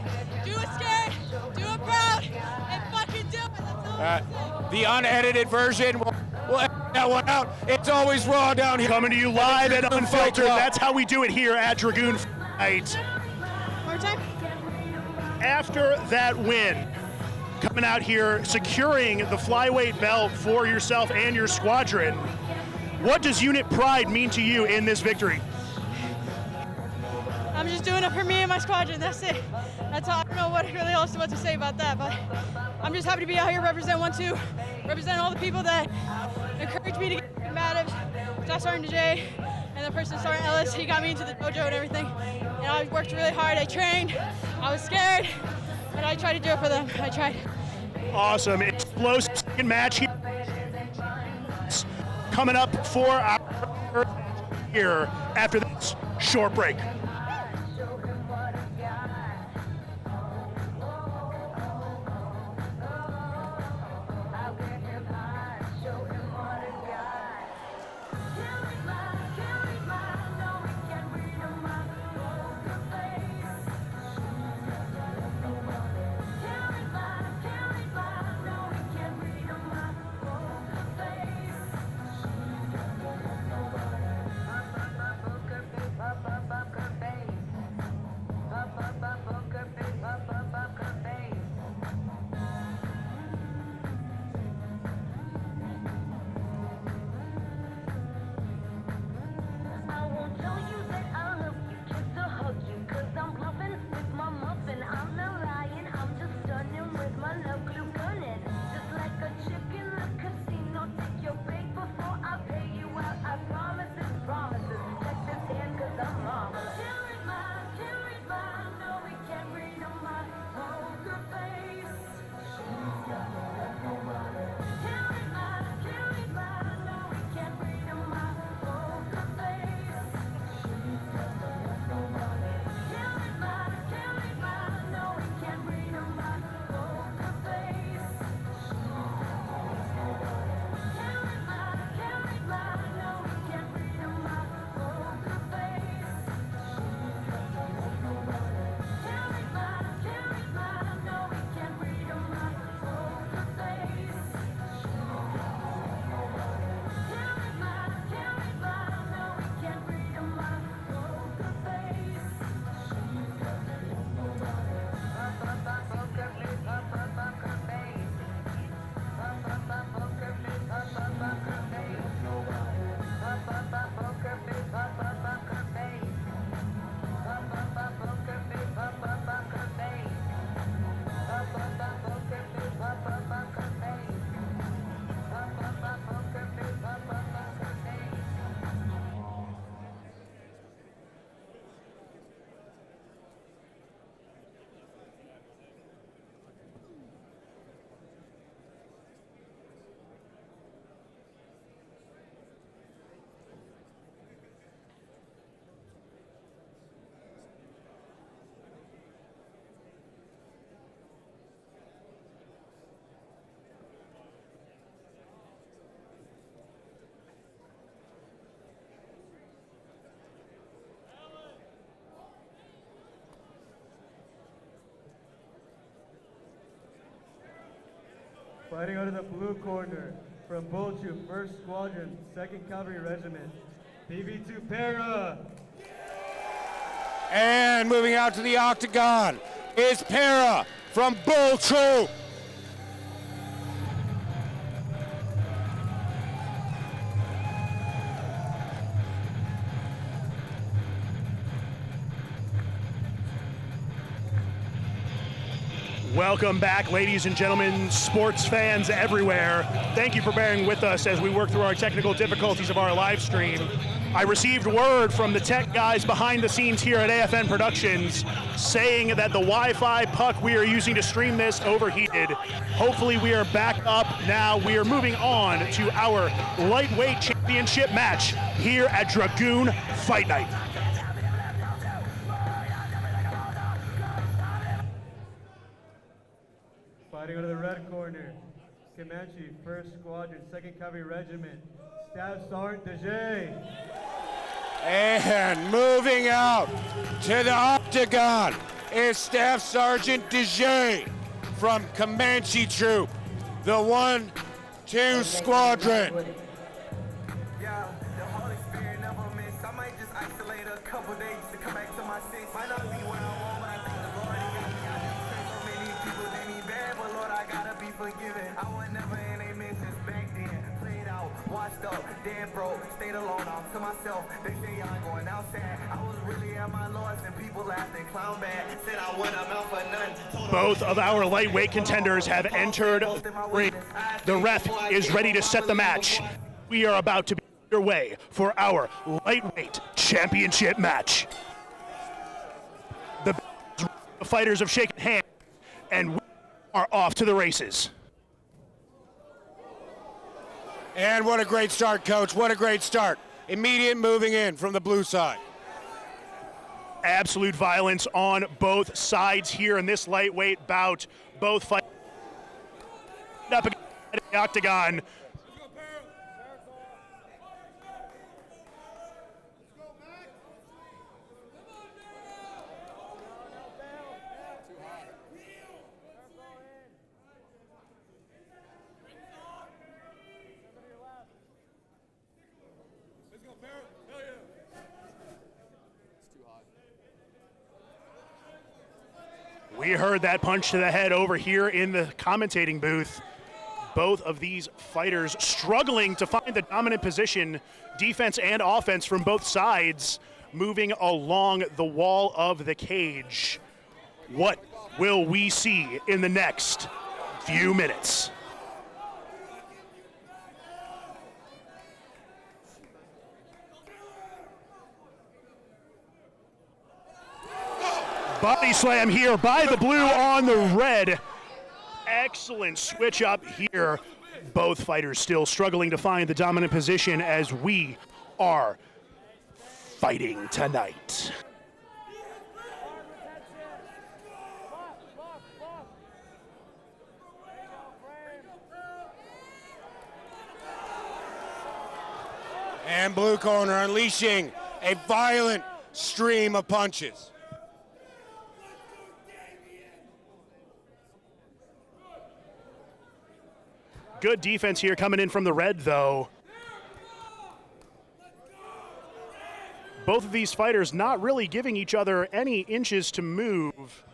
Do it scared, do it proud, and fucking do it. That's all I'm saying. The unedited version, we'll edit that one out. It's always raw down here. Coming to you live and unfiltered. That's how we do it here at Dragoon Fight. More time. After that win, coming out here, securing the flyweight belt for yourself and your squadron, what does unit pride mean to you in this victory? I'm just doing it for me and my squadron. That's it. That's all. I don't know what really else what to say about that, but I'm just happy to be out here represent 1-2, represent all the people that encouraged me to get combative. Staff Sergeant Jay and the person Sergeant Ellis, he got me into the dojo and everything. And I worked really hard. I trained. I was scared, but I tried to do it for them. I tried. Awesome. Explosive second match here. Coming up for our here after this short break. Fighting out of the blue corner, from Bolchu, 1st Squadron, 2nd Cavalry Regiment, PV2 Para. And moving out to the octagon is Para from Bolchu. Welcome back, ladies and gentlemen, sports fans everywhere. Thank you for bearing with us as we work through our technical difficulties of our live stream. I received word from the tech guys behind the scenes here at AFN Productions saying that the Wi-Fi puck we are using to stream this overheated. Hopefully we are back up now. We are moving on to our lightweight championship match here at Dragoon Fight Night. Fighting out of the red corner, Comanche, 1st Squadron, 2nd Cavalry Regiment, Staff Sergeant DeJay. And moving out to the octagon is Staff Sergeant DeJay from Comanche Troop, the 1-2 Squadron. Yeah, the Holy Spirit never miss. I might just isolate a couple days to come back to my six. Might not be what I want, but I thank the Lord. He gave me. I just pray so many people did me bad, but Lord, I gotta be forgiven. I was never in a mentions back then. Played out, washed up, dead broke, stayed alone off to myself. They say I'm going outside. I was really at my lowest, and people laughed and clown bad. Said I wouldn't amount for none. Both of our lightweight contenders have entered the ring. The ref is ready to set the match. We are about to be underway for our lightweight championship match. The fighters have shaken hands, and we are off to the races. And what a great start, Coach. What a great start. Immediate moving in from the blue side. Absolute violence on both sides here in this lightweight bout. Both fight up against the octagon. We heard that punch to the head over here in the commentating booth. Both of these fighters struggling to find the dominant position, defense and offense from both sides, moving along the wall of the cage. What will we see in the next few minutes? Body slam here by the blue on the red. Excellent switch up here. Both fighters still struggling to find the dominant position as we are fighting tonight. And blue corner unleashing a violent stream of punches. Good defense here coming in from the red, though. Both of these fighters not really giving each other any inches to move.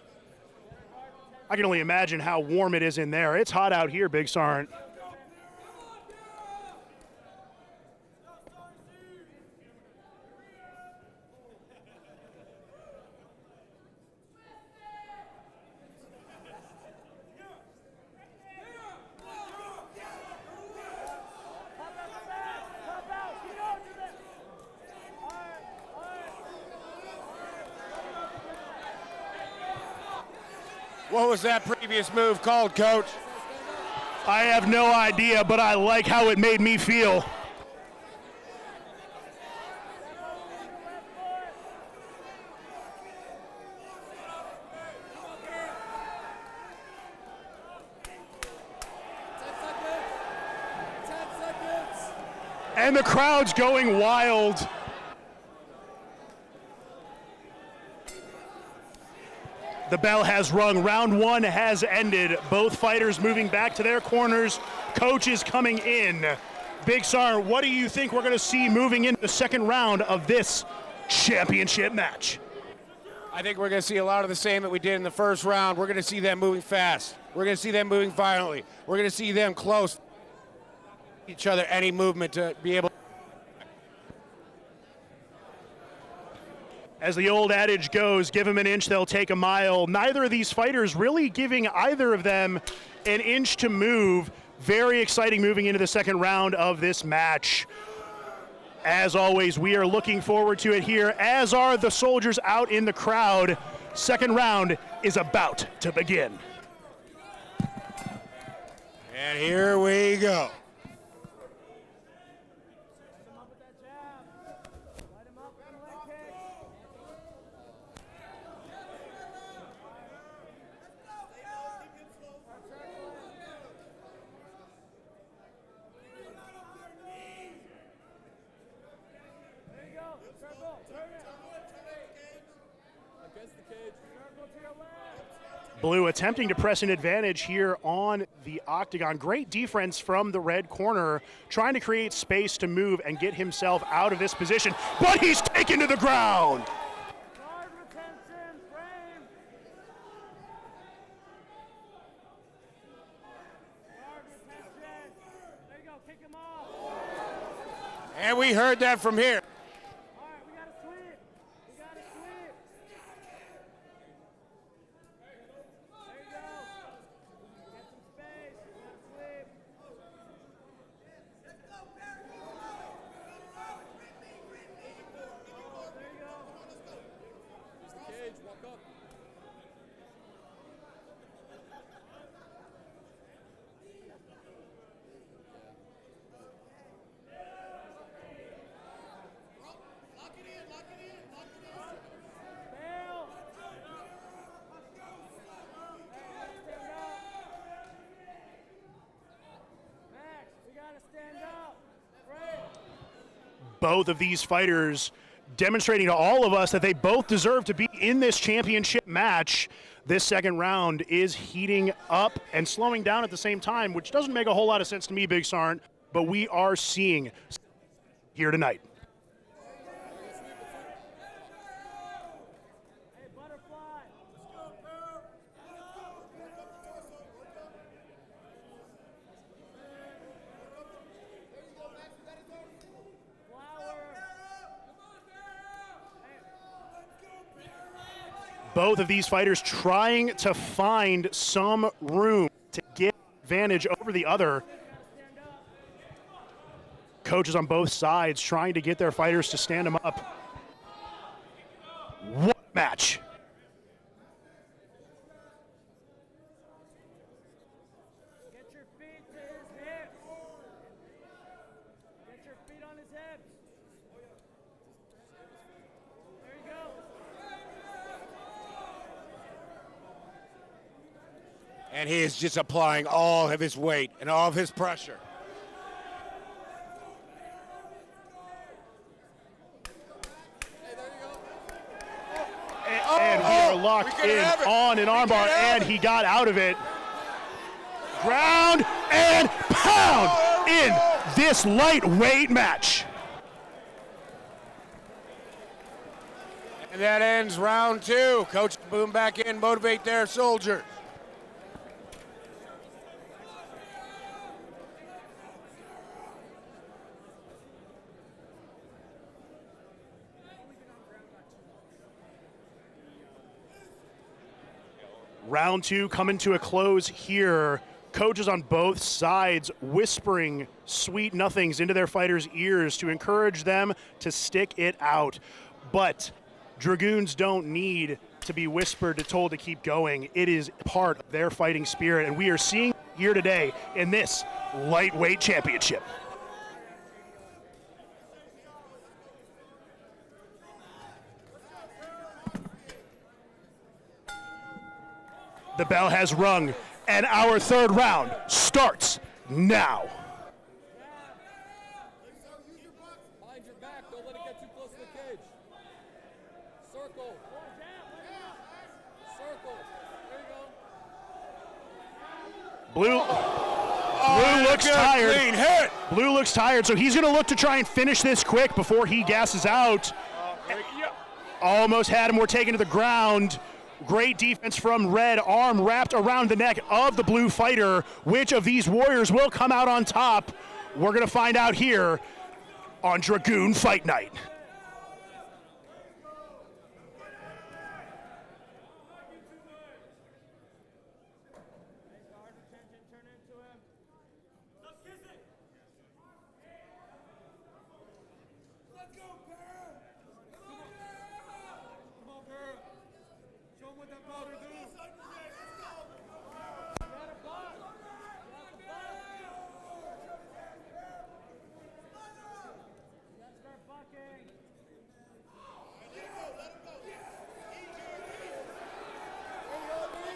I can only imagine how warm it is in there. It's hot out here, Big Sergeant. What was that previous move called, Coach? I have no idea, but I like how it made me feel. And the crowd's going wild. The bell has rung. Round one has ended. Both fighters moving back to their corners. Coaches coming in. Big Sergeant, what do you think we're going to see moving into the second round of this championship match? I think we're going to see a lot of the same that we did in the first round. We're going to see them moving fast. We're going to see them moving violently. We're going to see them close to each other, any movement to be able. As the old adage goes, give them an inch, they'll take a mile. Neither of these fighters really giving either of them an inch to move. Very exciting moving into the second round of this match. As always, we are looking forward to it here, as are the soldiers out in the crowd. Second round is about to begin. And here we go. Blue attempting to press an advantage here on the octagon. Great defense from the red corner, trying to create space to move and get himself out of this position, but he's taken to the ground. And we heard that from here. Both of these fighters demonstrating to all of us that they both deserve to be in this championship match. This second round is heating up and slowing down at the same time, which doesn't make a whole lot of sense to me, Big Sarn, but we are seeing here tonight. Both of these fighters trying to find some room to get advantage over the other. Coaches on both sides trying to get their fighters to stand them up. What a match. Get your feet to his hips. Get your feet on his hips. There you go. And he is just applying all of his weight and all of his pressure. And we are locked in on an armbar, and he got out of it. Ground and pound in this lightweight match. And that ends round two. Coach boom back in, motivate their soldiers. Round two coming to a close here. Coaches on both sides whispering sweet nothings into their fighters' ears to encourage them to stick it out. But Dragoons don't need to be whispered and told to keep going. It is part of their fighting spirit, and we are seeing here today in this lightweight championship. The bell has rung, and our third round starts now. Behind your back, don't let it get too close to the cage. Circle. Circle. There you go. Blue looks tired. Clean hit. Blue looks tired, so he's going to look to try and finish this quick before he gasses out. Almost had him. We're taken to the ground. Great defense from Red, arm wrapped around the neck of the blue fighter. Which of these warriors will come out on top? We're going to find out here on Dragoon Fight Night.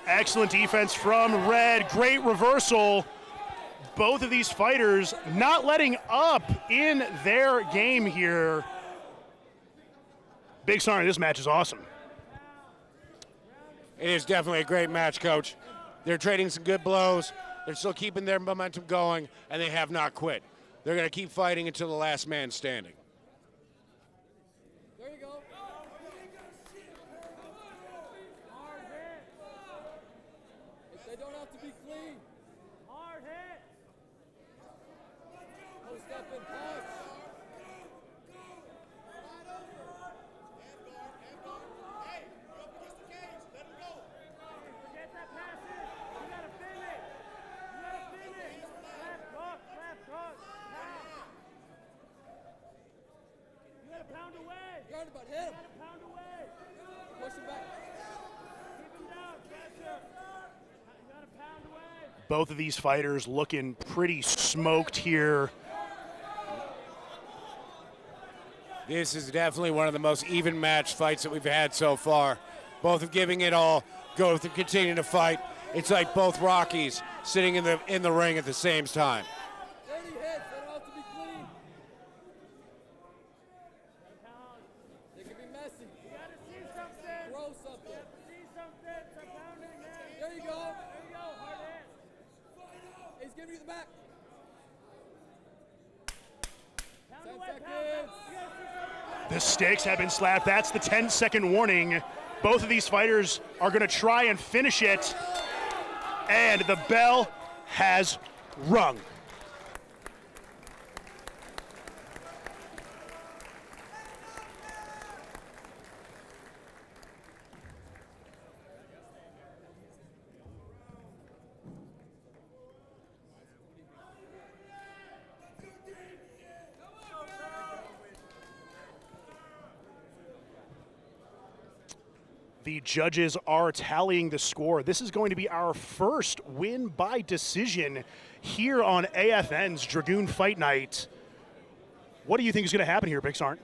Excellent defense from Red. Great reversal. Both of these fighters not letting up in their game here. Big Sarn, this match is awesome. It is definitely a great match, Coach. They're trading some good blows. They're still keeping their momentum going, and they have not quit. They're going to keep fighting until the last man standing. There you go. If they don't have to be clean. Hard hit. Post up and punch. But hit him. Push him back. Keep him down. Pressure. You got to pound away. Both of these fighters looking pretty smoked here. This is definitely one of the most even match fights that we've had so far. Both are giving it all. Both are continuing to fight. It's like both Rockies sitting in the ring at the same time. Dirty hits. They don't have to be clean. They can be messy. You got to see something. Throw something. See something. Start pounding, man. There you go. There you go. Hard hit. He's giving you the back. 10 seconds. The sticks have been slapped. That's the 10-second warning. Both of these fighters are going to try and finish it. And the bell has rung. The judges are tallying the score. This is going to be our first win by decision here on AFN's Dragoon Fight Night. What do you think is going to happen here, Big Sarn?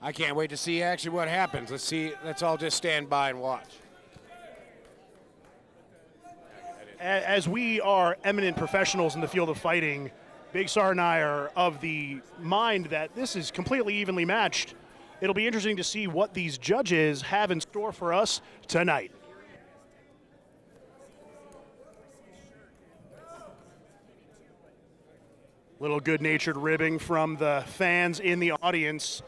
I can't wait to see actually what happens. Let's see. Let's all just stand by and watch. As we are eminent professionals in the field of fighting, Big Sarn and I are of the mind that this is completely evenly matched. It'll be interesting to see what these judges have in store for us tonight. Little good-natured ribbing from the fans in the audience.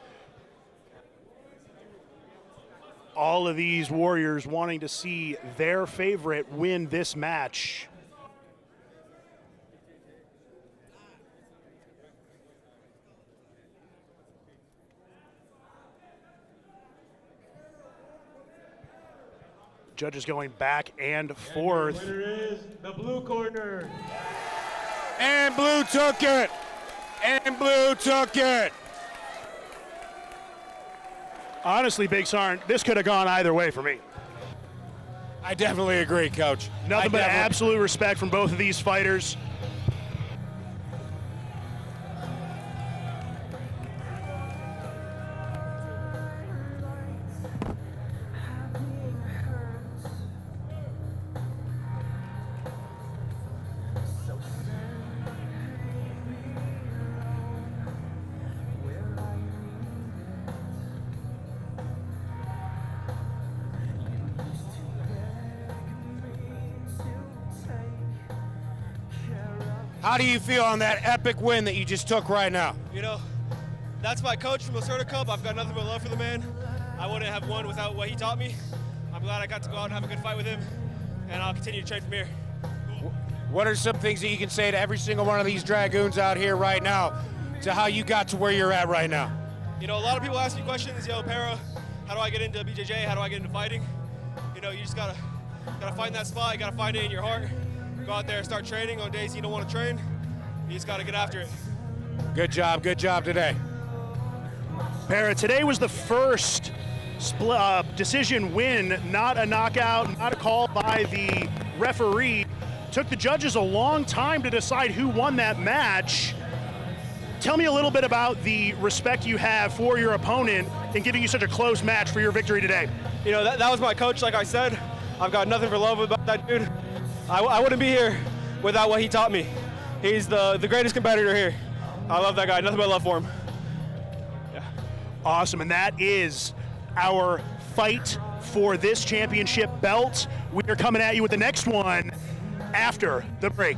All of these warriors wanting to see their favorite win this match. Judges going back and forth. And the winner is the blue corner. And blue took it. And blue took it. Honestly, Big Sarn, this could have gone either way for me. I definitely agree, Coach. Nothing but absolute respect from both of these fighters. How do you feel on that epic win that you just took right now? You know, that's my coach from Lacerda Cup. I've got nothing but love for the man. I wouldn't have won without what he taught me. I'm glad I got to go out and have a good fight with him, and I'll continue to train from here. What are some things that you can say to every single one of these Dragoons out here right now to how you got to where you're at right now? You know, a lot of people ask me questions, Para, how do I get into BJJ? How do I get into fighting? You know, you just gotta find that spot. You gotta find it in your heart. Go out there and start training on days you don't want to train. You just got to get after it. Good job today. Para, today was the first decision win, not a knockout, not a call by the referee. Took the judges a long time to decide who won that match. Tell me a little bit about the respect you have for your opponent in giving you such a close match for your victory today. You know, that was my coach, like I said. I've got nothing for love about that dude. I wouldn't be here without what he taught me. He's the greatest competitor here. I love that guy, nothing but love for him. Yeah. Awesome, and that is our fight for this championship belt. We are coming at you with the next one after the break.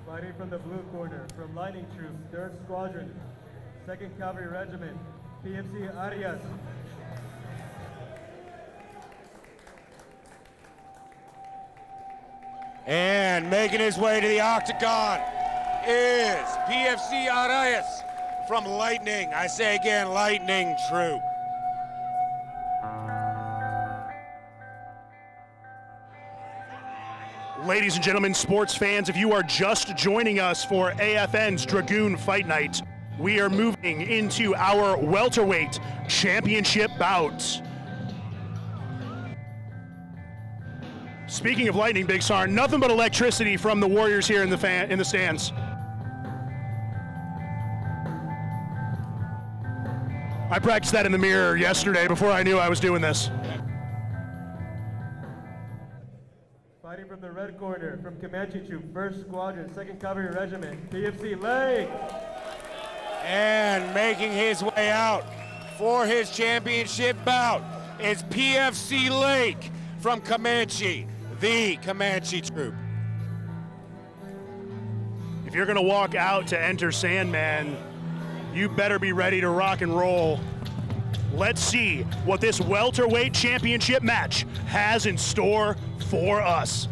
Fighting from the blue corner, from Lightning Troops, 3rd Squadron, 2nd Cavalry Regiment, PFC Arias. And making his way to the octagon is PFC Arias from Lightning. I say again, Lightning Troop. Ladies and gentlemen, sports fans, if you are just joining us for AFN's Dragoon Fight Night, we are moving into our welterweight championship bout. Speaking of lightning, Big Sarn, nothing but electricity from the Warriors here in the stands. I practiced that in the mirror yesterday before I knew I was doing this. Fighting from the red corner, from Comanche Troop, 1st Squadron, 2nd Cavalry Regiment, PFC Lake. And making his way out for his championship bout is PFC Lake from Comanche, the Comanche Troop. If you're gonna walk out to enter Sandman, you better be ready to rock and roll. Let's see what this welterweight championship match has in store for us.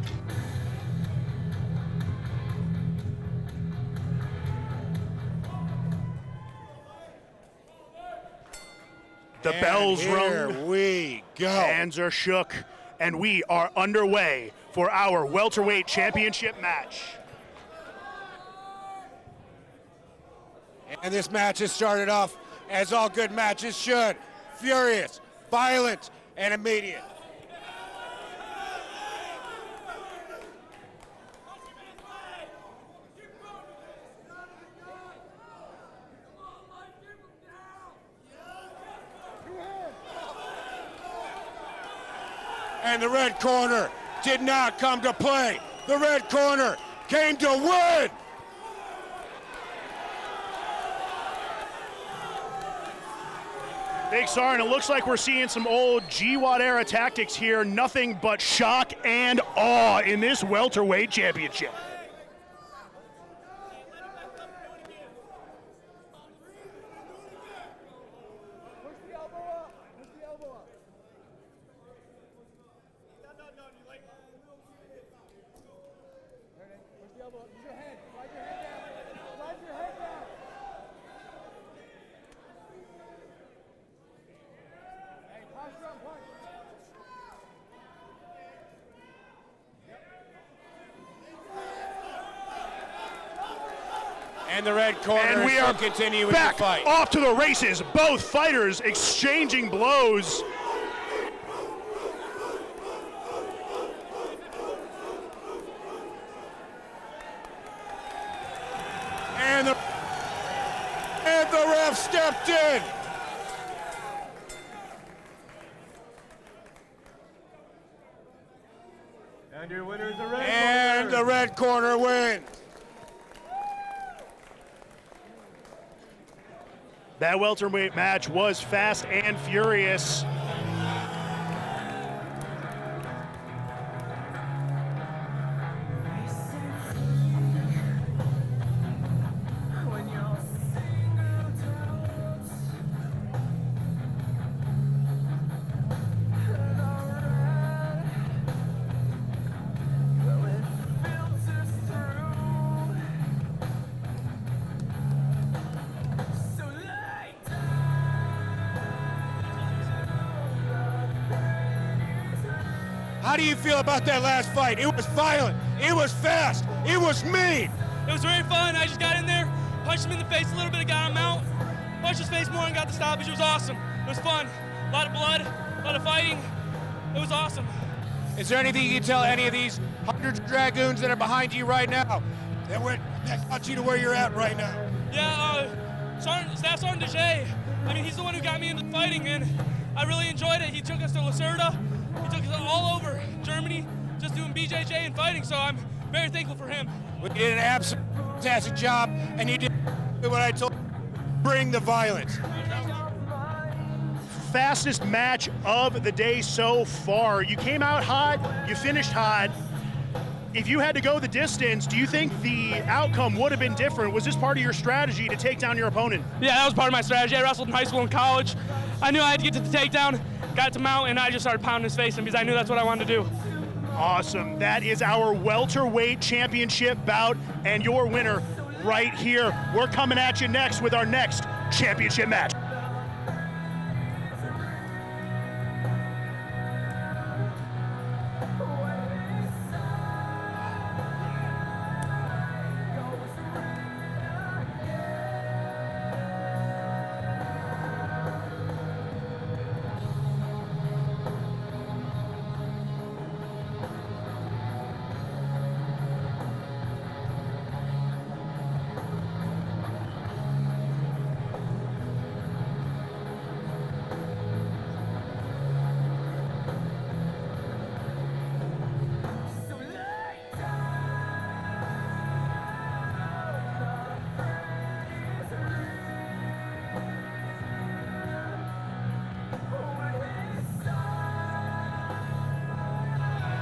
The bells rung. Here we go. Hands are shook, and we are underway for our welterweight championship match. And this match has started off as all good matches should. Furious, violent, and immediate. And the red corner did not come to play. The red corner came to win. Big Sarn, it looks like we're seeing some old GWAT era tactics here. Nothing but shock and awe in this welterweight championship. And the red corner and we are continuing back the fight. Off to the races. Both fighters exchanging blows. himself stepped in. And your winner is the red And corner. the red corner wins. That welterweight match was fast and furious. How do you feel about that last fight? It was violent, it was fast, it was mean. It was very fun. I just got in there, punched him in the face a little bit, got him out, punched his face more and got the stoppage. It was awesome. It was fun. A lot of blood, a lot of fighting. It was awesome. Is there anything you can tell any of these hundreds of Dragoons that are behind you right now that got you to where you're at right now? Yeah, Staff Sergeant DeJay, I mean, he's the one who got me into fighting, and I really enjoyed it. He took us to Lacerda. He took us all over Germany, just doing BJJ and fighting, so I'm very thankful for him. You did an absolutely fantastic job, and you did what I told you, bring the violence. Fastest match of the day so far. You came out hot, you finished hot. If you had to go the distance, do you think the outcome would have been different? Was this part of your strategy to take down your opponent? Yeah, that was part of my strategy. I wrestled in high school and college. I knew I had to get to the takedown, got to mount, and I just started pounding his face in because I knew that's what I wanted to do. Awesome. That is our welterweight championship bout and your winner right here. We're coming at you next with our next championship match.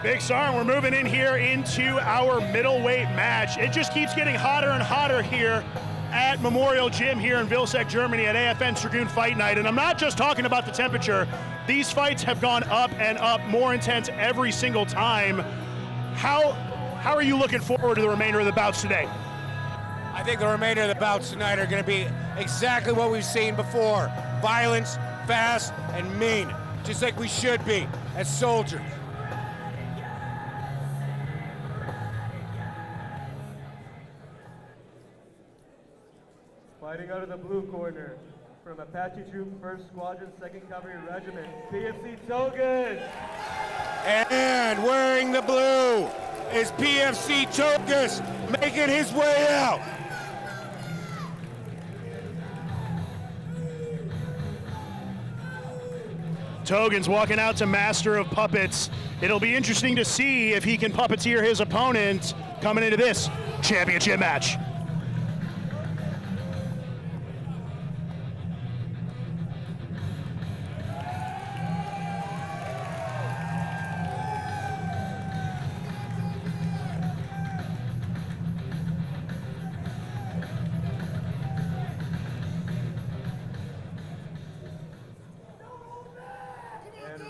Big Sarn, we're moving in here into our middleweight match. It just keeps getting hotter and hotter here at Memorial Gym here in Vilseck, Germany at AFN Dragoon Fight Night. And I'm not just talking about the temperature. These fights have gone up and up, more intense every single time. How are you looking forward to the remainder of the bouts today? I think the remainder of the bouts tonight are going to be exactly what we've seen before. Violence, fast, and mean, just like we should be as soldiers. Fighting out of the blue corner, from Apache Troop 1st Squadron, 2nd Cavalry Regiment, PFC Togas. And wearing the blue is PFC Togas, making his way out. Togan's walking out to Master of Puppets. It'll be interesting to see if he can puppeteer his opponent coming into this championship match.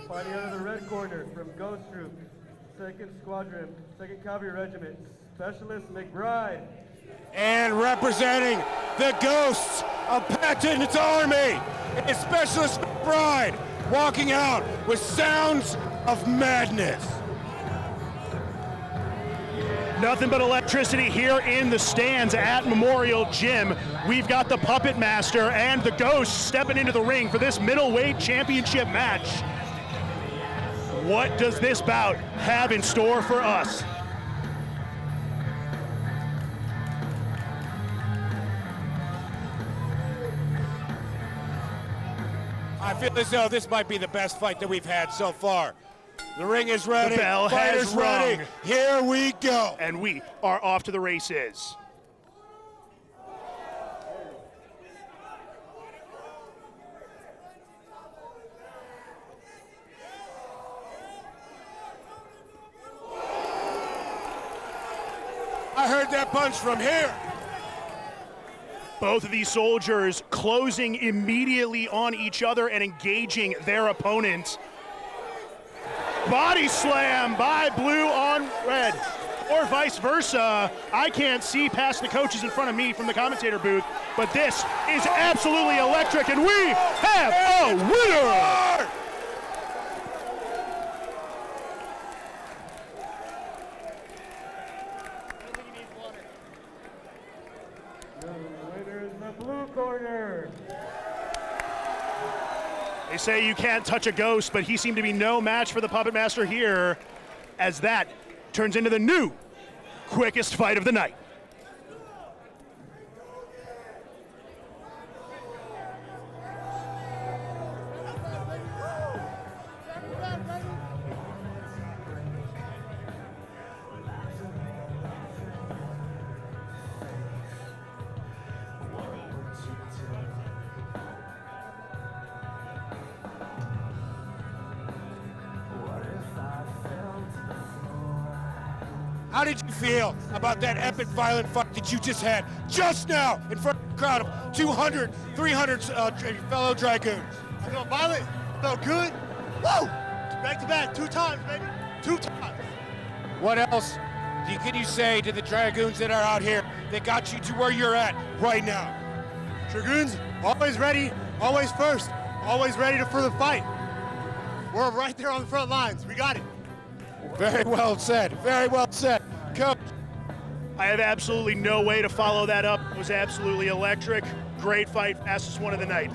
Fighting out of the red corner, from Ghost Troop, 2nd Squadron, 2nd Cavalry Regiment, Specialist McBride. And representing the ghosts of Patton's Army is Specialist McBride, walking out with sounds of madness. Nothing but electricity here in the stands at Memorial Gym. We've got the Puppet Master and the Ghost stepping into the ring for this middleweight championship match. What does this bout have in store for us? I feel as though this might be the best fight that we've had so far. The ring is ready. The bell Fighters has ready. rung. Here we go. And we are off to the races. I heard that punch from here. Both of these soldiers closing immediately on each other and engaging their opponent. Body slam by blue on red, or vice versa. I can't see past the coaches in front of me from the commentator booth, but this is absolutely electric, and we have a winner! Blue corner. They say you can't touch a ghost, but he seemed to be no match for the Puppet Master here, as that turns into the new quickest fight of the night. How did you feel about that epic violent fight that you just had just now in front of a crowd of 200, 300 fellow Dragoons? I felt violent, felt good. Woo! Back to back, 2 times, baby. 2 times. What else can you say to the Dragoons that are out here that got you to where you're at right now? Dragoons, always ready, always first, always ready for the fight. We're right there on the front lines. We got it. Very well said. Very well said. Coach. I have absolutely no way to follow that up. It was absolutely electric. Great fight. Fastest one of the night.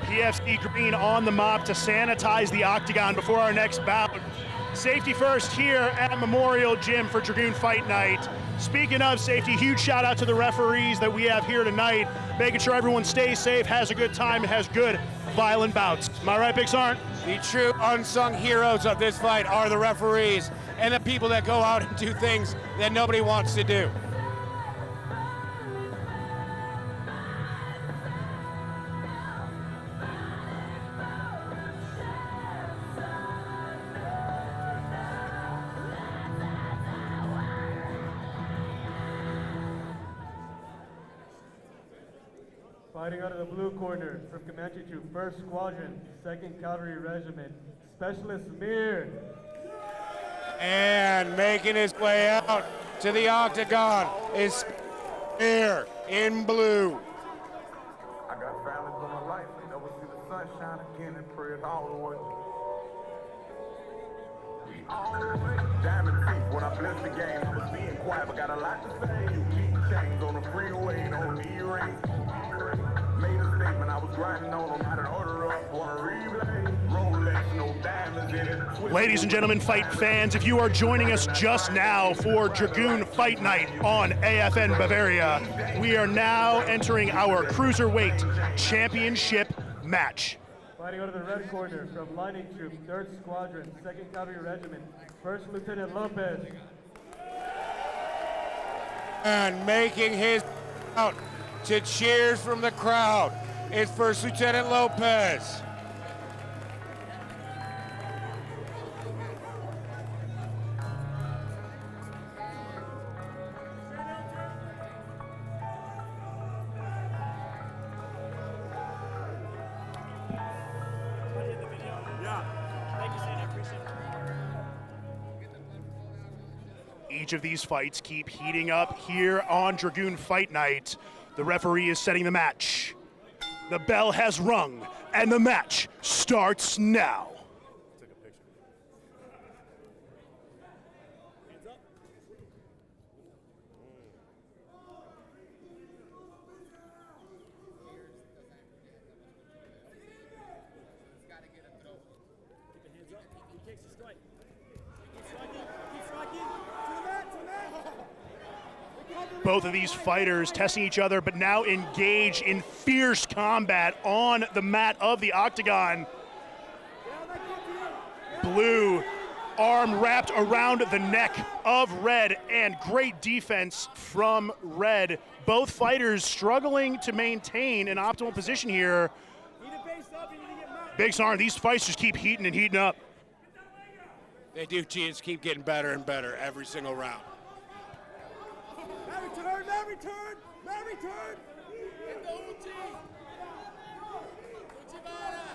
PFC Green on the mop to sanitize the octagon before our next bout. Safety first here at Memorial Gym for Dragoon Fight Night. Speaking of safety, huge shout out to the referees that we have here tonight, making sure everyone stays safe, has a good time, and has good violent bouts. Am I right, Big Sarn? The true unsung heroes of this fight are the referees and the people that go out and do things that nobody wants to do. Fighting out of the blue corner from Comanche Troop, 1st Squadron, 2nd Cavalry Regiment, Specialist Mir. And making his way out to the octagon is Mir in blue. I got families on my life, they never see the sunshine again and pray it all Diamond teeth when I bless the game, I was being quiet, but got a lot to say. You keep chains on the freeway, don't need rings. Made a statement, I was grinding on them, had an order up on a replay. Rolex, no diamonds in it. Ladies and gentlemen, fight fans, if you are joining us just now for Dragoon Fight Night on AFN Bavaria, we are now entering our Cruiserweight Championship match. Fighting out of the red corner from Lining Troop, 3rd Squadron, 2nd Cavalry Regiment, 1st Lieutenant Lopez. And making his out to cheers from the crowd is 1st Lieutenant Lopez. Yeah. each of these fights keep heating up here on Dragoon Fight Night. The referee is setting the match. The bell has rung, and the match starts now. Both of these fighters testing each other, but now engage in fierce combat on the mat of the octagon. Blue, arm wrapped around the neck of Red, and great defense from Red. Both fighters struggling to maintain an optimal position here. Big Sarn, these fights just keep heating and heating up. They do, just keep getting better and better every single round. Mat return! Get the Uchi! Uchibara!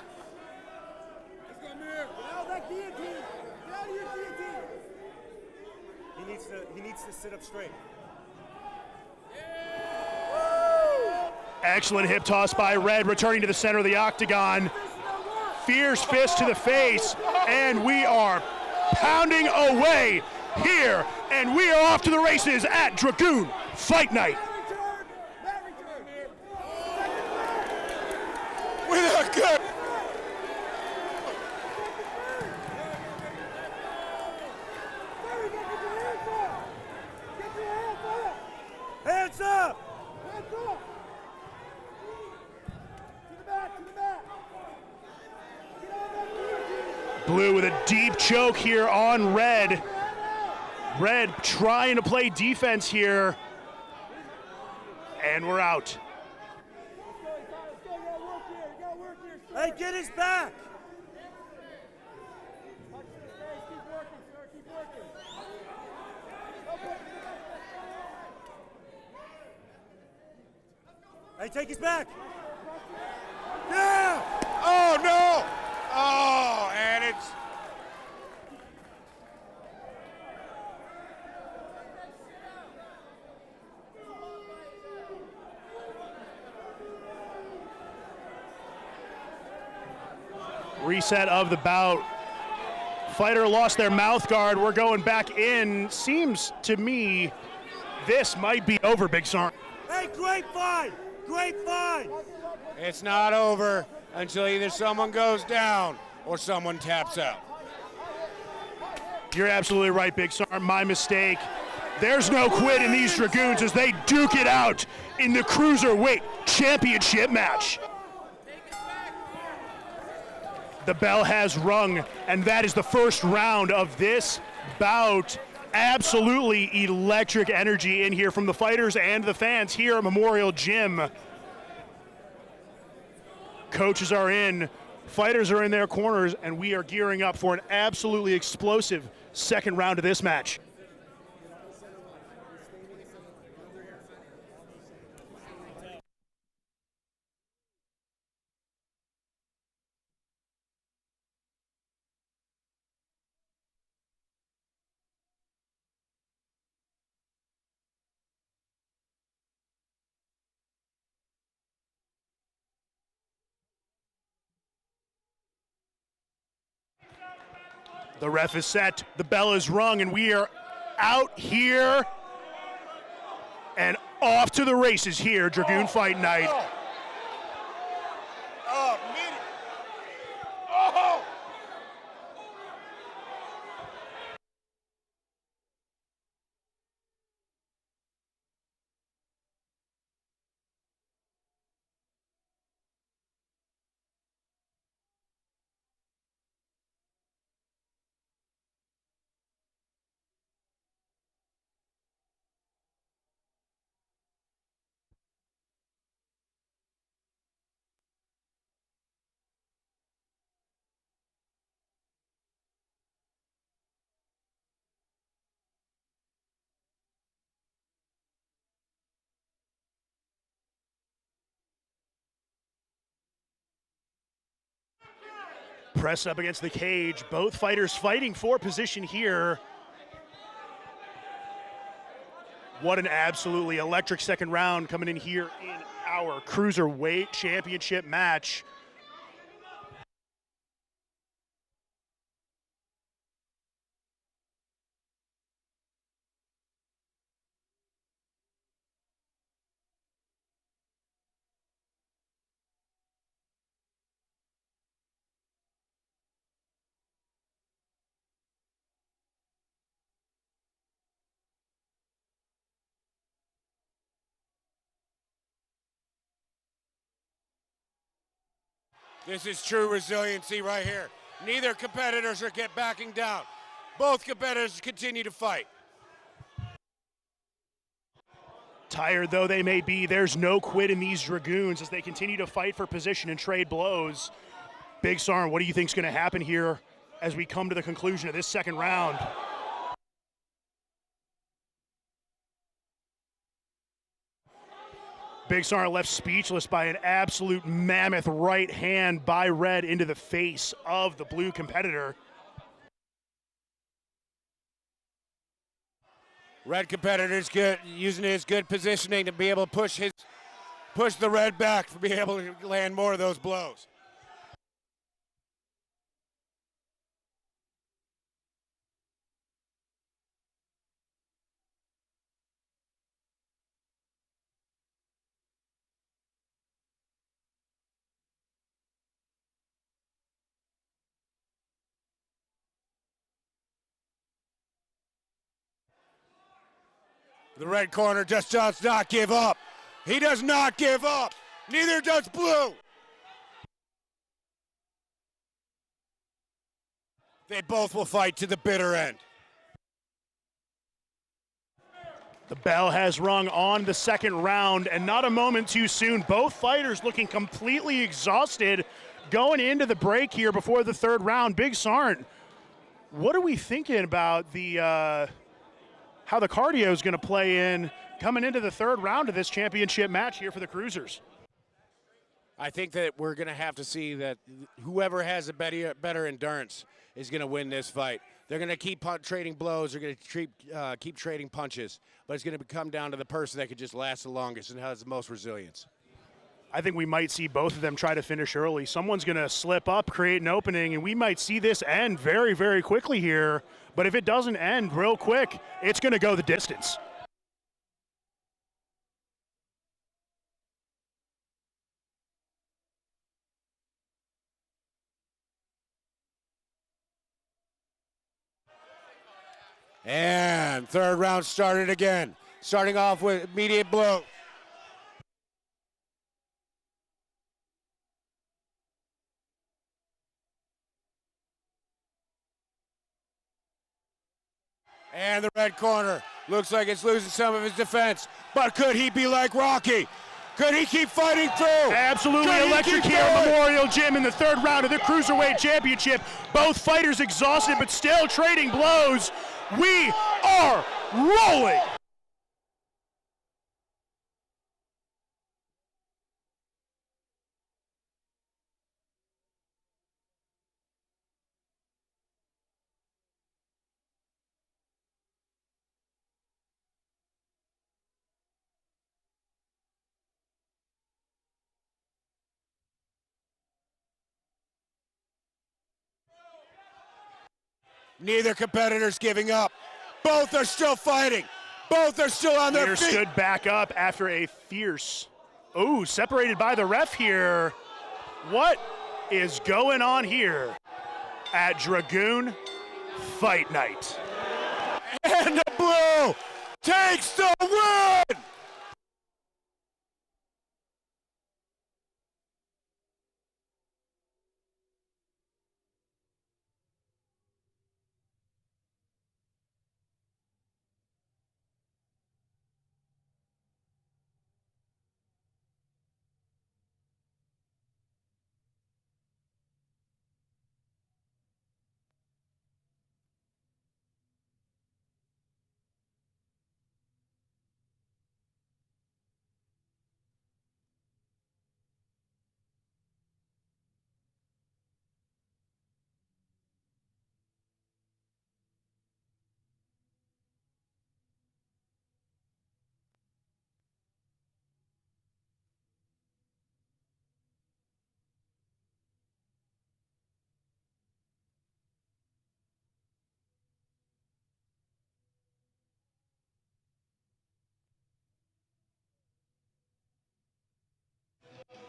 Let's go, Amir! Get out of that guillotine! Get out of your guillotine! He needs to sit up straight. Excellent hip toss by Red, returning to the center of the octagon. Fierce fist to the face, and we are pounding away here, and we are off to the races at Dragoon Fight Night. With a good. Hands up! Hands up! To the back, to the back! Blue with a deep choke here on Red. Red trying to play defense here. And we're out. Hey, get his back! Hey, take his back! Yeah! Oh, no! Oh, and it's... Reset of the bout. Fighter lost their mouth guard. We're going back in. Seems to me this might be over, Big Sarn. Hey, great fight! Great fight! It's not over until either someone goes down or someone taps out. You're absolutely right, Big Sarn. My mistake. There's no quit in these Dragoons as they duke it out in the Cruiserweight Championship match. The bell has rung, and that is the first round of this bout. Absolutely electric energy in here from the fighters and the fans here at Memorial Gym. Coaches are in, fighters are in their corners, and we are gearing up for an absolutely explosive second round of this match. The ref is set, the bell is rung, and we are out here and off to the races here, Dragoon Fight Night. Press up against the cage, both fighters fighting for position here. What an absolutely electric second round coming in here in our Cruiserweight Championship match. This is true resiliency right here. Neither competitors are backing down. Both competitors continue to fight. Tired though they may be, there's no quit in these Dragoons as they continue to fight for position and trade blows. Big Sarn, what do you think is going to happen here as we come to the conclusion of this second round? Big Sarn left speechless by an absolute mammoth right hand by Red into the face of the blue competitor. Red competitor's good, using his good positioning to be able to push the red back to be able to land more of those blows. The red corner just does not give up. He does not give up. Neither does blue. They both will fight to the bitter end. The bell has rung on the second round, and not a moment too soon. Both fighters looking completely exhausted going into the break here before the third round. Big Sarn, what are we thinking about the how the cardio is going to play in coming into the third round of this championship match here for the Cruisers? I think that we're going to have to see that whoever has a better endurance is going to win this fight. They're going to keep trading blows. They're going to keep trading punches. But it's going to come down to the person that can just last the longest and has the most resilience. I think we might see both of them try to finish early. Someone's going to slip up, create an opening, and we might see this end very, very quickly here. But if it doesn't end real quick, it's going to go the distance. And third round started again. Starting off with immediate blow. And the red corner looks like it's losing some of his defense. But could he be like Rocky? Could he keep fighting through? Absolutely electric here at Memorial Gym in the third round of the Cruiserweight Championship. Both fighters exhausted, but still trading blows. We are rolling. Neither competitor's giving up. Both are still fighting. Both are still on their feet. Stood back up after a fierce, separated by the ref here. What is going on here at Dragoon Fight Night? And the blue takes the win!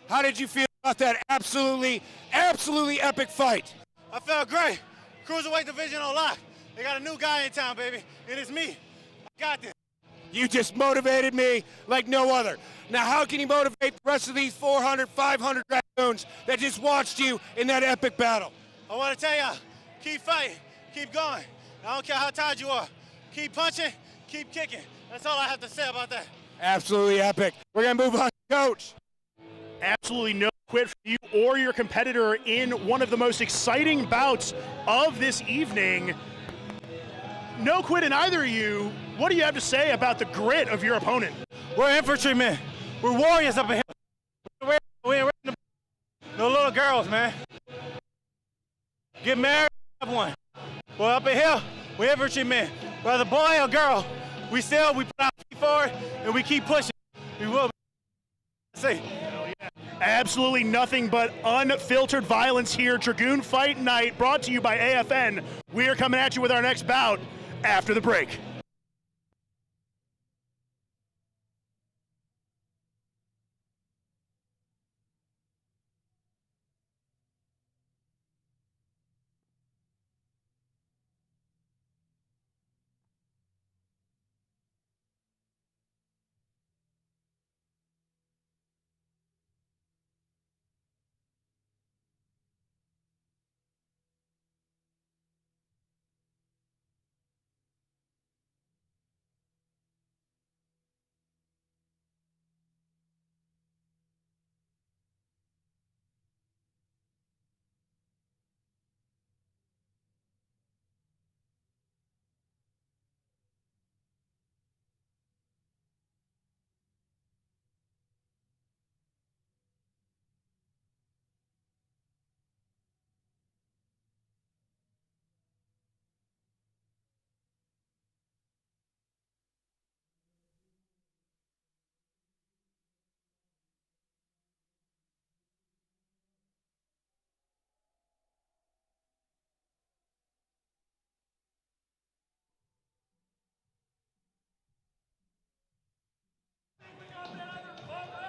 How did you feel about that absolutely epic fight? I felt great. Cruiserweight division on lock. They got a new guy in town, baby, and it's me. I got this. You just motivated me like no other. Now, how can you motivate the rest of these 400, 500 Dragoons that just watched you in that epic battle? I want to tell y'all, keep fighting, keep going. I don't care how tired you are. Keep punching, keep kicking. That's all I have to say about that. Absolutely epic. We're going to move on, Coach. Absolutely no quit for you or your competitor in one of the most exciting bouts of this evening. No quit in either of you. What do you have to say about the grit of your opponent? We're infantrymen. We're warriors up in here. We're no little girls, man. Get married, have one. Well, up in here, we're infantrymen. Whether boy or girl, we put our feet forward and we keep pushing. We will. See. Absolutely nothing but unfiltered violence here. Dragoon Fight Night brought to you by AFN. We are coming at you with our next bout after the break.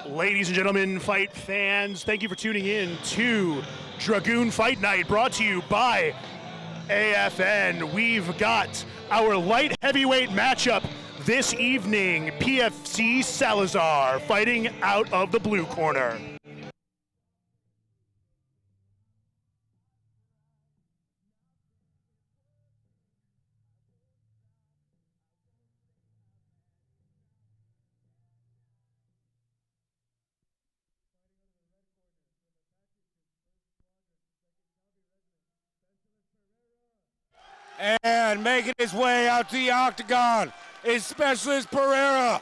Ladies and gentlemen, fight fans, thank you for tuning in to Dragoon Fight Night, brought to you by AFN. We've got our light heavyweight matchup this evening. PFC Salazar fighting out of the blue corner. And making his way out to the octagon is Specialist Pereira.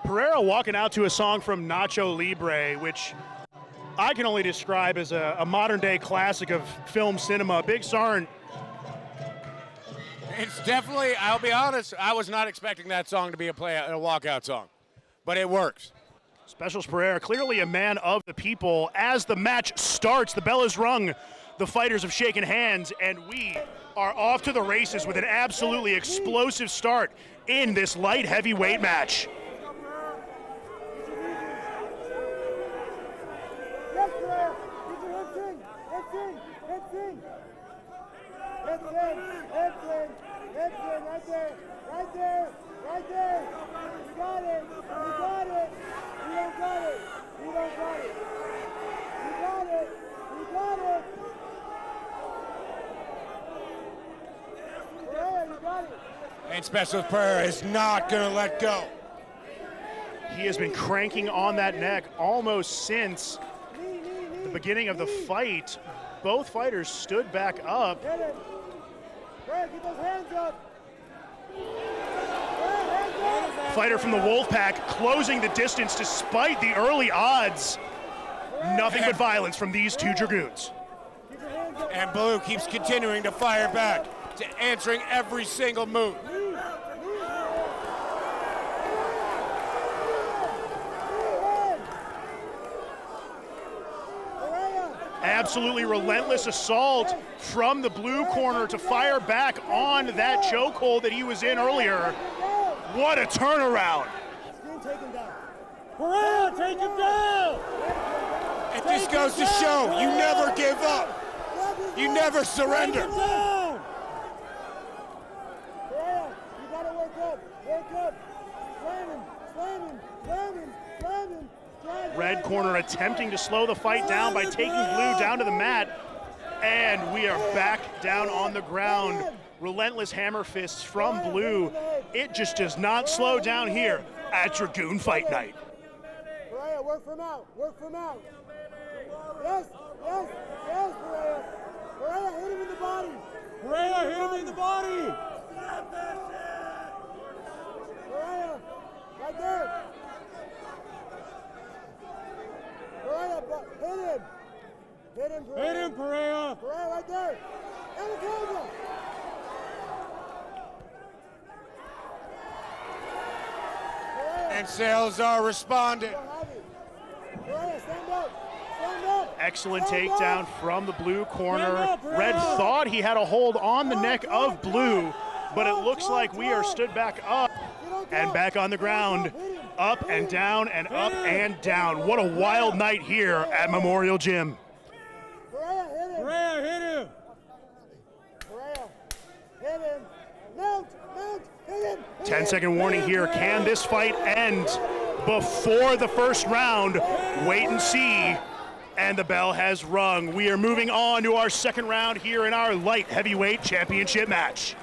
Pereira walking out to a song from Nacho Libre, which I can only describe as a modern-day classic of film cinema. Big Sarn. It's definitely, I'll be honest, I was not expecting that song to be a walkout song, but it works. Specialist Pereira, clearly a man of the people. As the match starts, the bell is rung, the fighters have shaken hands, and we are off to the races with an absolutely explosive start in this light heavyweight match. Right there. You got it. You got it. You don't got it. You don't got it. You got it. You got it. Yeah, you got it. And Specialist Pereira is not going to let go. He has been cranking on that neck almost since the beginning of the fight. Both fighters stood back up. Get it. Greg, get those hands up. Fighter from the Wolfpack closing the distance despite the early odds. Nothing but violence from these two Dragoons. And Blue keeps continuing to fire back, answering every single move. Absolutely relentless assault from the blue corner to fire back on that chokehold that he was in earlier. What a turnaround. Take him down. Pereira, take him down. It just goes to show you never give up. You never surrender. Take him down. Pereira, you gotta work up. Work up. Slam him. Slam him. Slam him. Slam him. Red corner attempting to slow the fight down by taking blue down to the mat. And we are back down on the ground. Relentless hammer fists from blue. It just does not slow down here at Dragoon Fight Night. Pereira, work from out. Work from out. Yes, yes, yes, Pereira. Pereira, hit him in the body. Pereira, hit him in the body. Pereira, right there. Pereira, hit him. Hit him, Pereira. Hit him, Pereira. Pereira, right there. Anaconda. And Salazar responded. Pereira, stand up. Stand up. Excellent takedown from the blue corner. Red thought he had a hold on the neck of blue, but it looks like we are stood back up and back on the ground. Up and down and up and down. What a wild night here at Memorial Gym. Pereira, hit him. Pereira, hit him. Pereira, hit him. Mount, mount, hit him. 10-second warning here. Can this fight end before the first round? Wait and see. And the bell has rung. We are moving on to our second round here in our light heavyweight championship match.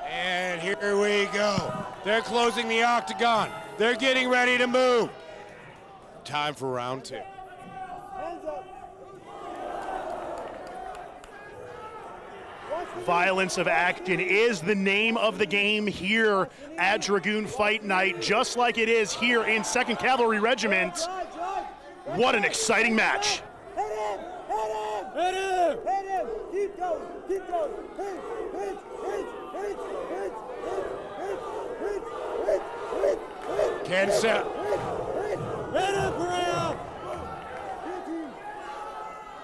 And here we go. They're closing the octagon. They're getting ready to move. Time for round two. Violence of action is the name of the game here at Dragoon Fight Night, just like it is here in 2nd Cavalry Regiment. What an exciting match. Hit him! Hit him! Hit him! Hit him! Keep going! Keep going! Hit! Hit! Hit! Hit! Hit! Hit! Hit! Hit! Hit! Can't set. Hit him, Pereira!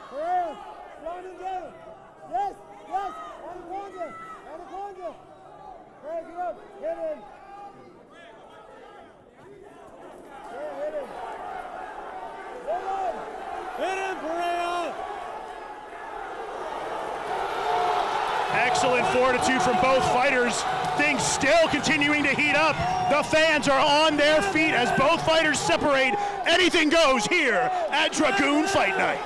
Pereira! Run him down! Yes! Yes! Anaconda! Anaconda! Pereira, get up! Hit him! Pereira, hit him! Hit him! Hit him, Pereira! Excellent fortitude from both fighters. Things still continuing to heat up. The fans are on their feet as both fighters separate. Anything goes here at Dragoon Fight Night.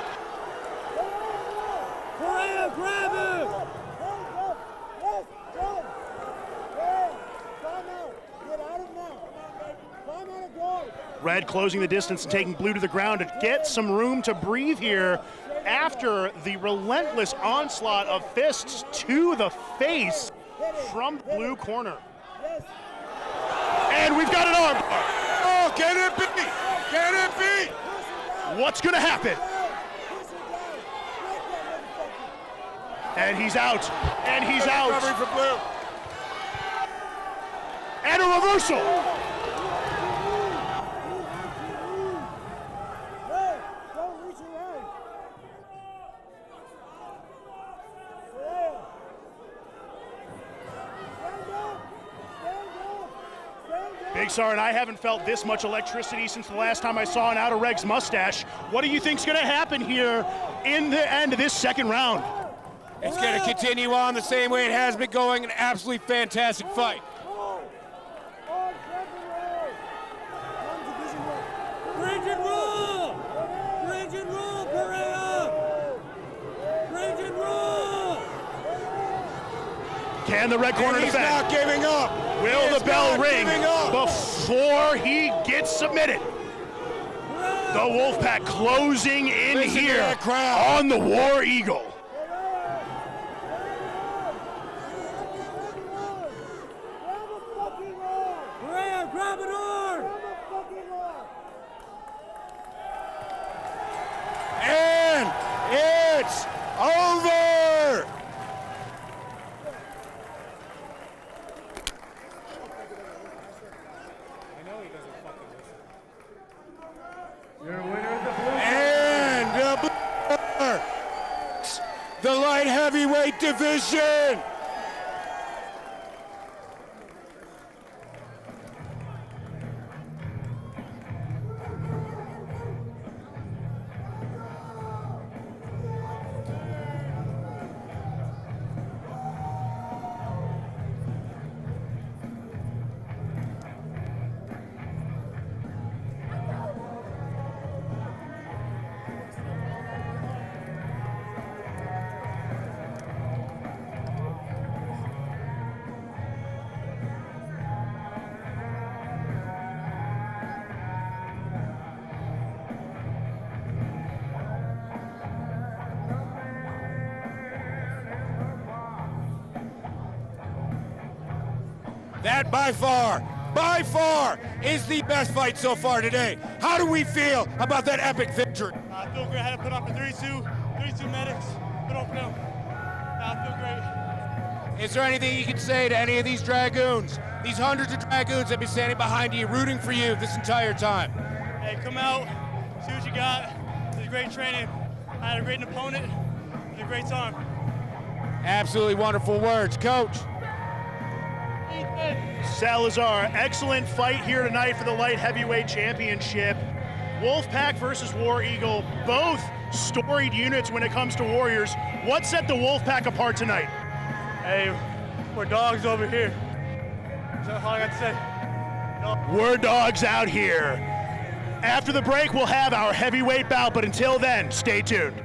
Pereira, grab him! Yes, go! Pereira, climb out! Get out of now! Climb out of guard! Red closing the distance and taking blue to the ground to get some room to breathe here after the relentless onslaught of fists to the face from the blue corner. And we've got an arm bar. Oh, can it be? Can it be? What's going to happen? And he's out. And he's out. Recovery for blue. And a reversal. Big Sar and I haven't felt this much electricity since the last time I saw an Outer Regs mustache. What do you think's going to happen here in the end of this second round? It's going to continue on the same way it has been going. An absolutely fantastic fight. Bridget, run! Can the red corner And he's defend? not giving up. Will He the bell is not ring giving up. before he gets submitted? The Wolfpack closing in Listen to here that crowd. on the War Eagle. Grab an arm! And it's over! Your winner is the blue. And the blue corner, the light heavyweight division. That by far is the best fight so far today. How do we feel about that epic victory? I feel great. I had to put up a 3-2 medics. Put up for them. I feel great. Is there anything you can say to any of these Dragoons? These hundreds of Dragoons that have been standing behind you, rooting for you this entire time. Hey, come out, see what you got. It was great training. I had a great opponent. It was a great time. Absolutely wonderful words, Coach. Salazar, excellent fight here tonight for the light heavyweight championship. Wolfpack versus War Eagle, both storied units when it comes to Warriors. What set the Wolfpack apart tonight? Hey, we're dogs over here. That's all I got to say. We're dogs out here. After the break, we'll have our heavyweight bout, but until then, stay tuned.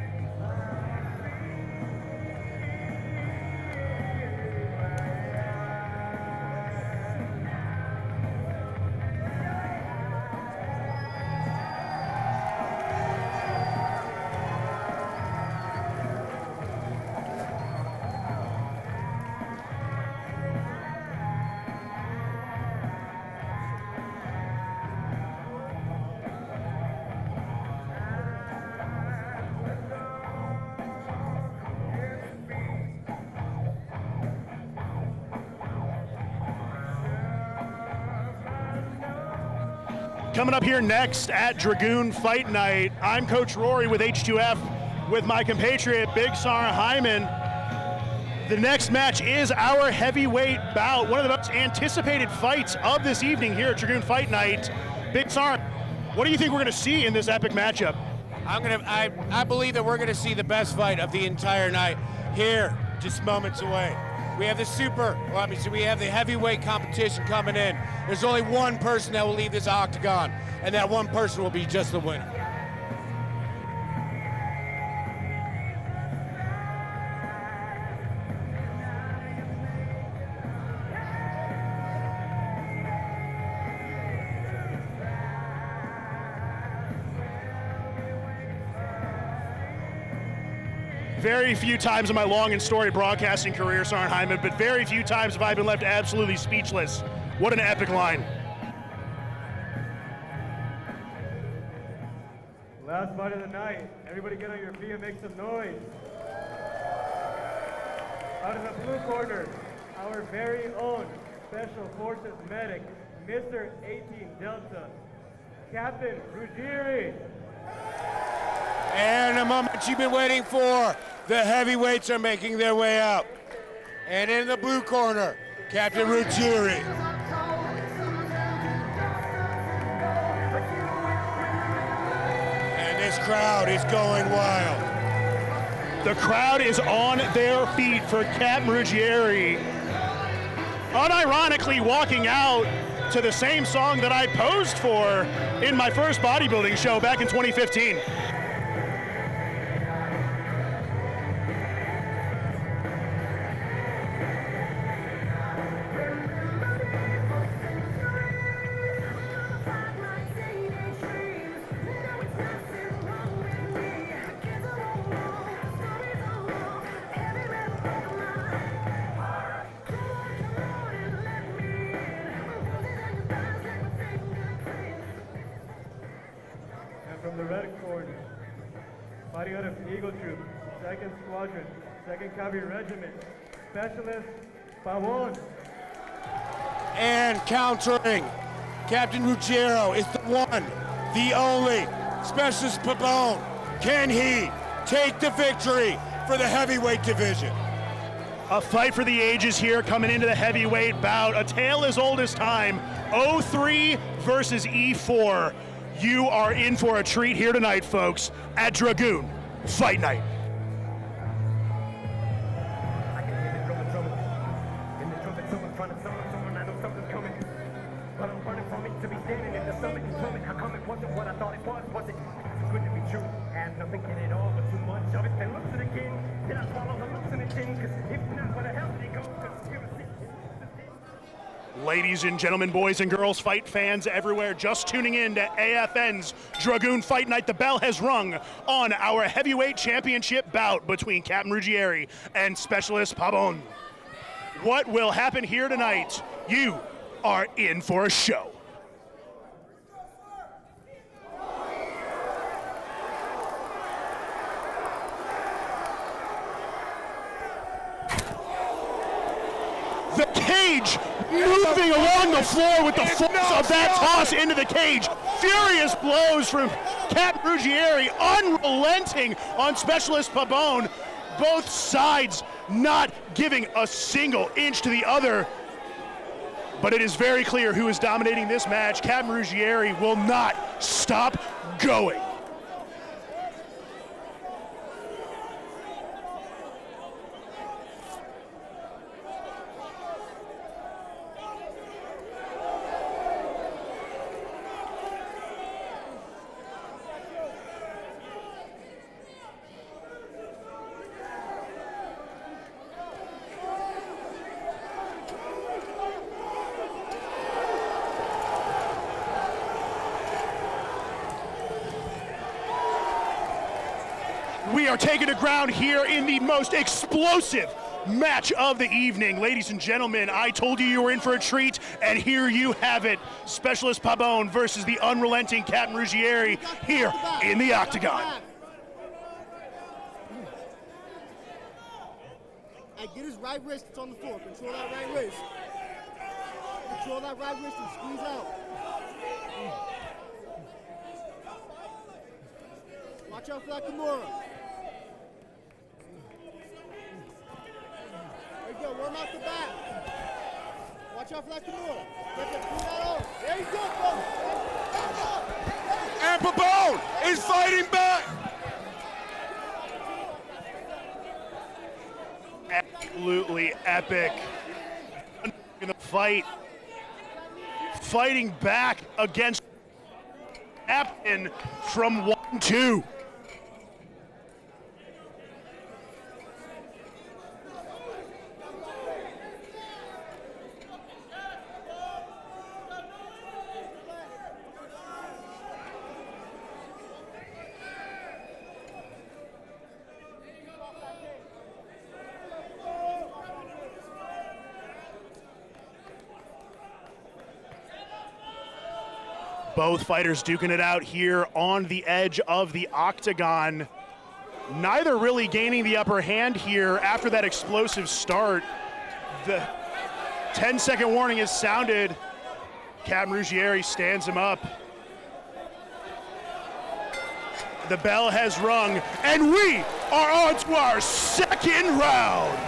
Coming up here next at Dragoon Fight Night, I'm Coach Rory with H2F with my compatriot Big Sar Hyman. The next match is our heavyweight bout, one of the most anticipated fights of this evening here at Dragoon Fight Night. Big Sar, what do you think we're going to see in this epic matchup? I believe that we're going to see the best fight of the entire night here, just moments away. We have we have the heavyweight competition coming in. There's only one person that will leave this octagon, and that one person will be just the winner. Very few times in my long and storied broadcasting career, Sar Hyman, but very few times have I been left absolutely speechless. What an epic line. Last fight of the night. Everybody get on your feet and make some noise. Out of the blue corner, our very own Special Forces medic, Mr. 18 Delta, Captain Ruggieri. And the moment you've been waiting for, the heavyweights are making their way out. And in the blue corner, Captain Ruggieri. And this crowd is going wild. The crowd is on their feet for Captain Ruggieri. Unironically walking out to the same song that I posed for in my first bodybuilding show back in 2015. the red corner, fighting out of Eagle Troop, 2nd Squadron, 2nd Cavalry Regiment, Specialist Pavon. And countering, Captain Ruggiero is the one, the only, Specialist Pabon. Can he take the victory for the heavyweight division? A fight for the ages here coming into the heavyweight bout. A tale as old as time. 03 versus E4. You are in for a treat here tonight, folks, at Dragoon Fight Night. Ladies and gentlemen, boys and girls, fight fans everywhere, just tuning in to AFN's Dragoon Fight Night. The bell has rung on our heavyweight championship bout between Captain Ruggieri and Specialist Pabon. What will happen here tonight? You are in for a show. The cage moving along the floor with the force of that toss into the cage. Furious blows from Captain Ruggieri, unrelenting on Specialist Pabon. Both sides not giving a single inch to the other. But it is very clear who is dominating this match. Captain Ruggieri will not stop going. We are taking the ground here in the most explosive match of the evening. Ladies and gentlemen, I told you were in for a treat, and here you have it. Specialist Pabon versus the unrelenting Captain Ruggieri here in the octagon. Hey, get his right wrist, it's on the floor. Control that right wrist. Control that right wrist and squeeze out. Watch out for that Kimura. There you go, warm out the back. Watch out for that Kimura. Get that on. There you go, folks. And Pabon is fighting back. Absolutely epic in the fight. Fighting back against Captain from 1-2. Both fighters duking it out here on the edge of the octagon. Neither really gaining the upper hand here after that explosive start. The 10-second warning is sounded. Captain Ruggieri stands him up. The bell has rung, and we are on to our second round.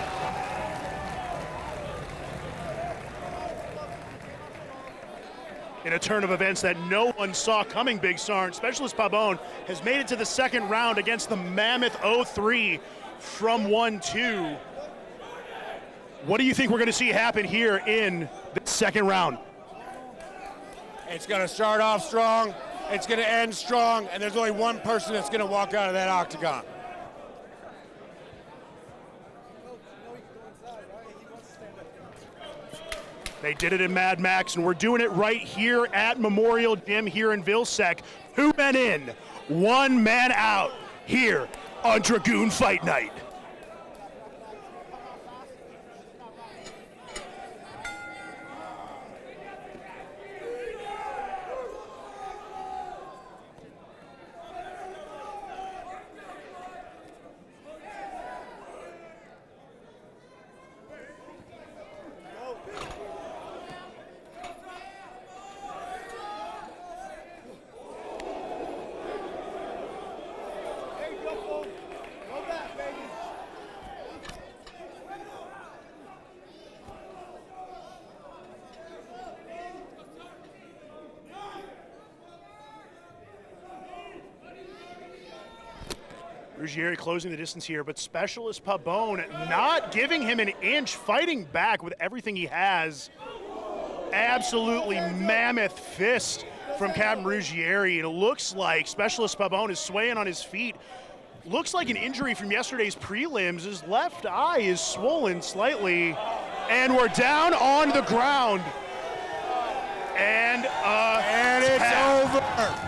In a turn of events that no one saw coming, Big Sarn, Specialist Pabon has made it to the second round against the Mammoth 03 from 1-2. What do you think we're going to see happen here in the second round? It's going to start off strong, it's going to end strong, and there's only one person that's going to walk out of that octagon. They did it in Mad Max, and we're doing it right here at Memorial Gym here in Vilsec. 2 men in, 1 man out here on Dragoon Fight Night. Ruggieri closing the distance here, but Specialist Pabon not giving him an inch, fighting back with everything he has. Absolutely mammoth fist from Captain Ruggieri. It looks like Specialist Pabon is swaying on his feet. Looks like an injury from yesterday's prelims. His left eye is swollen slightly, and we're down on the ground. And it's over.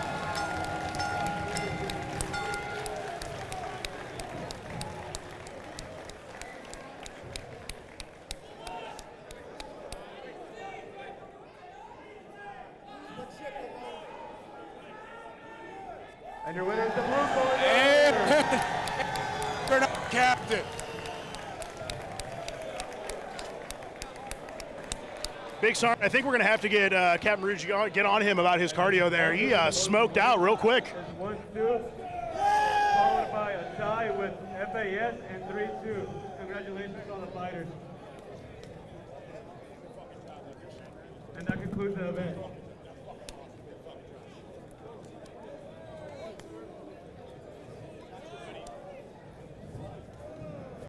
And your winner is the blue corner. You're not captain. Big sorry. I think we're going to have to get Captain Ruggieri, get on him about his cardio there. He smoked out real quick. 1-2, followed by a tie with FAS and 3-2. Congratulations on the fighters. And that concludes the event.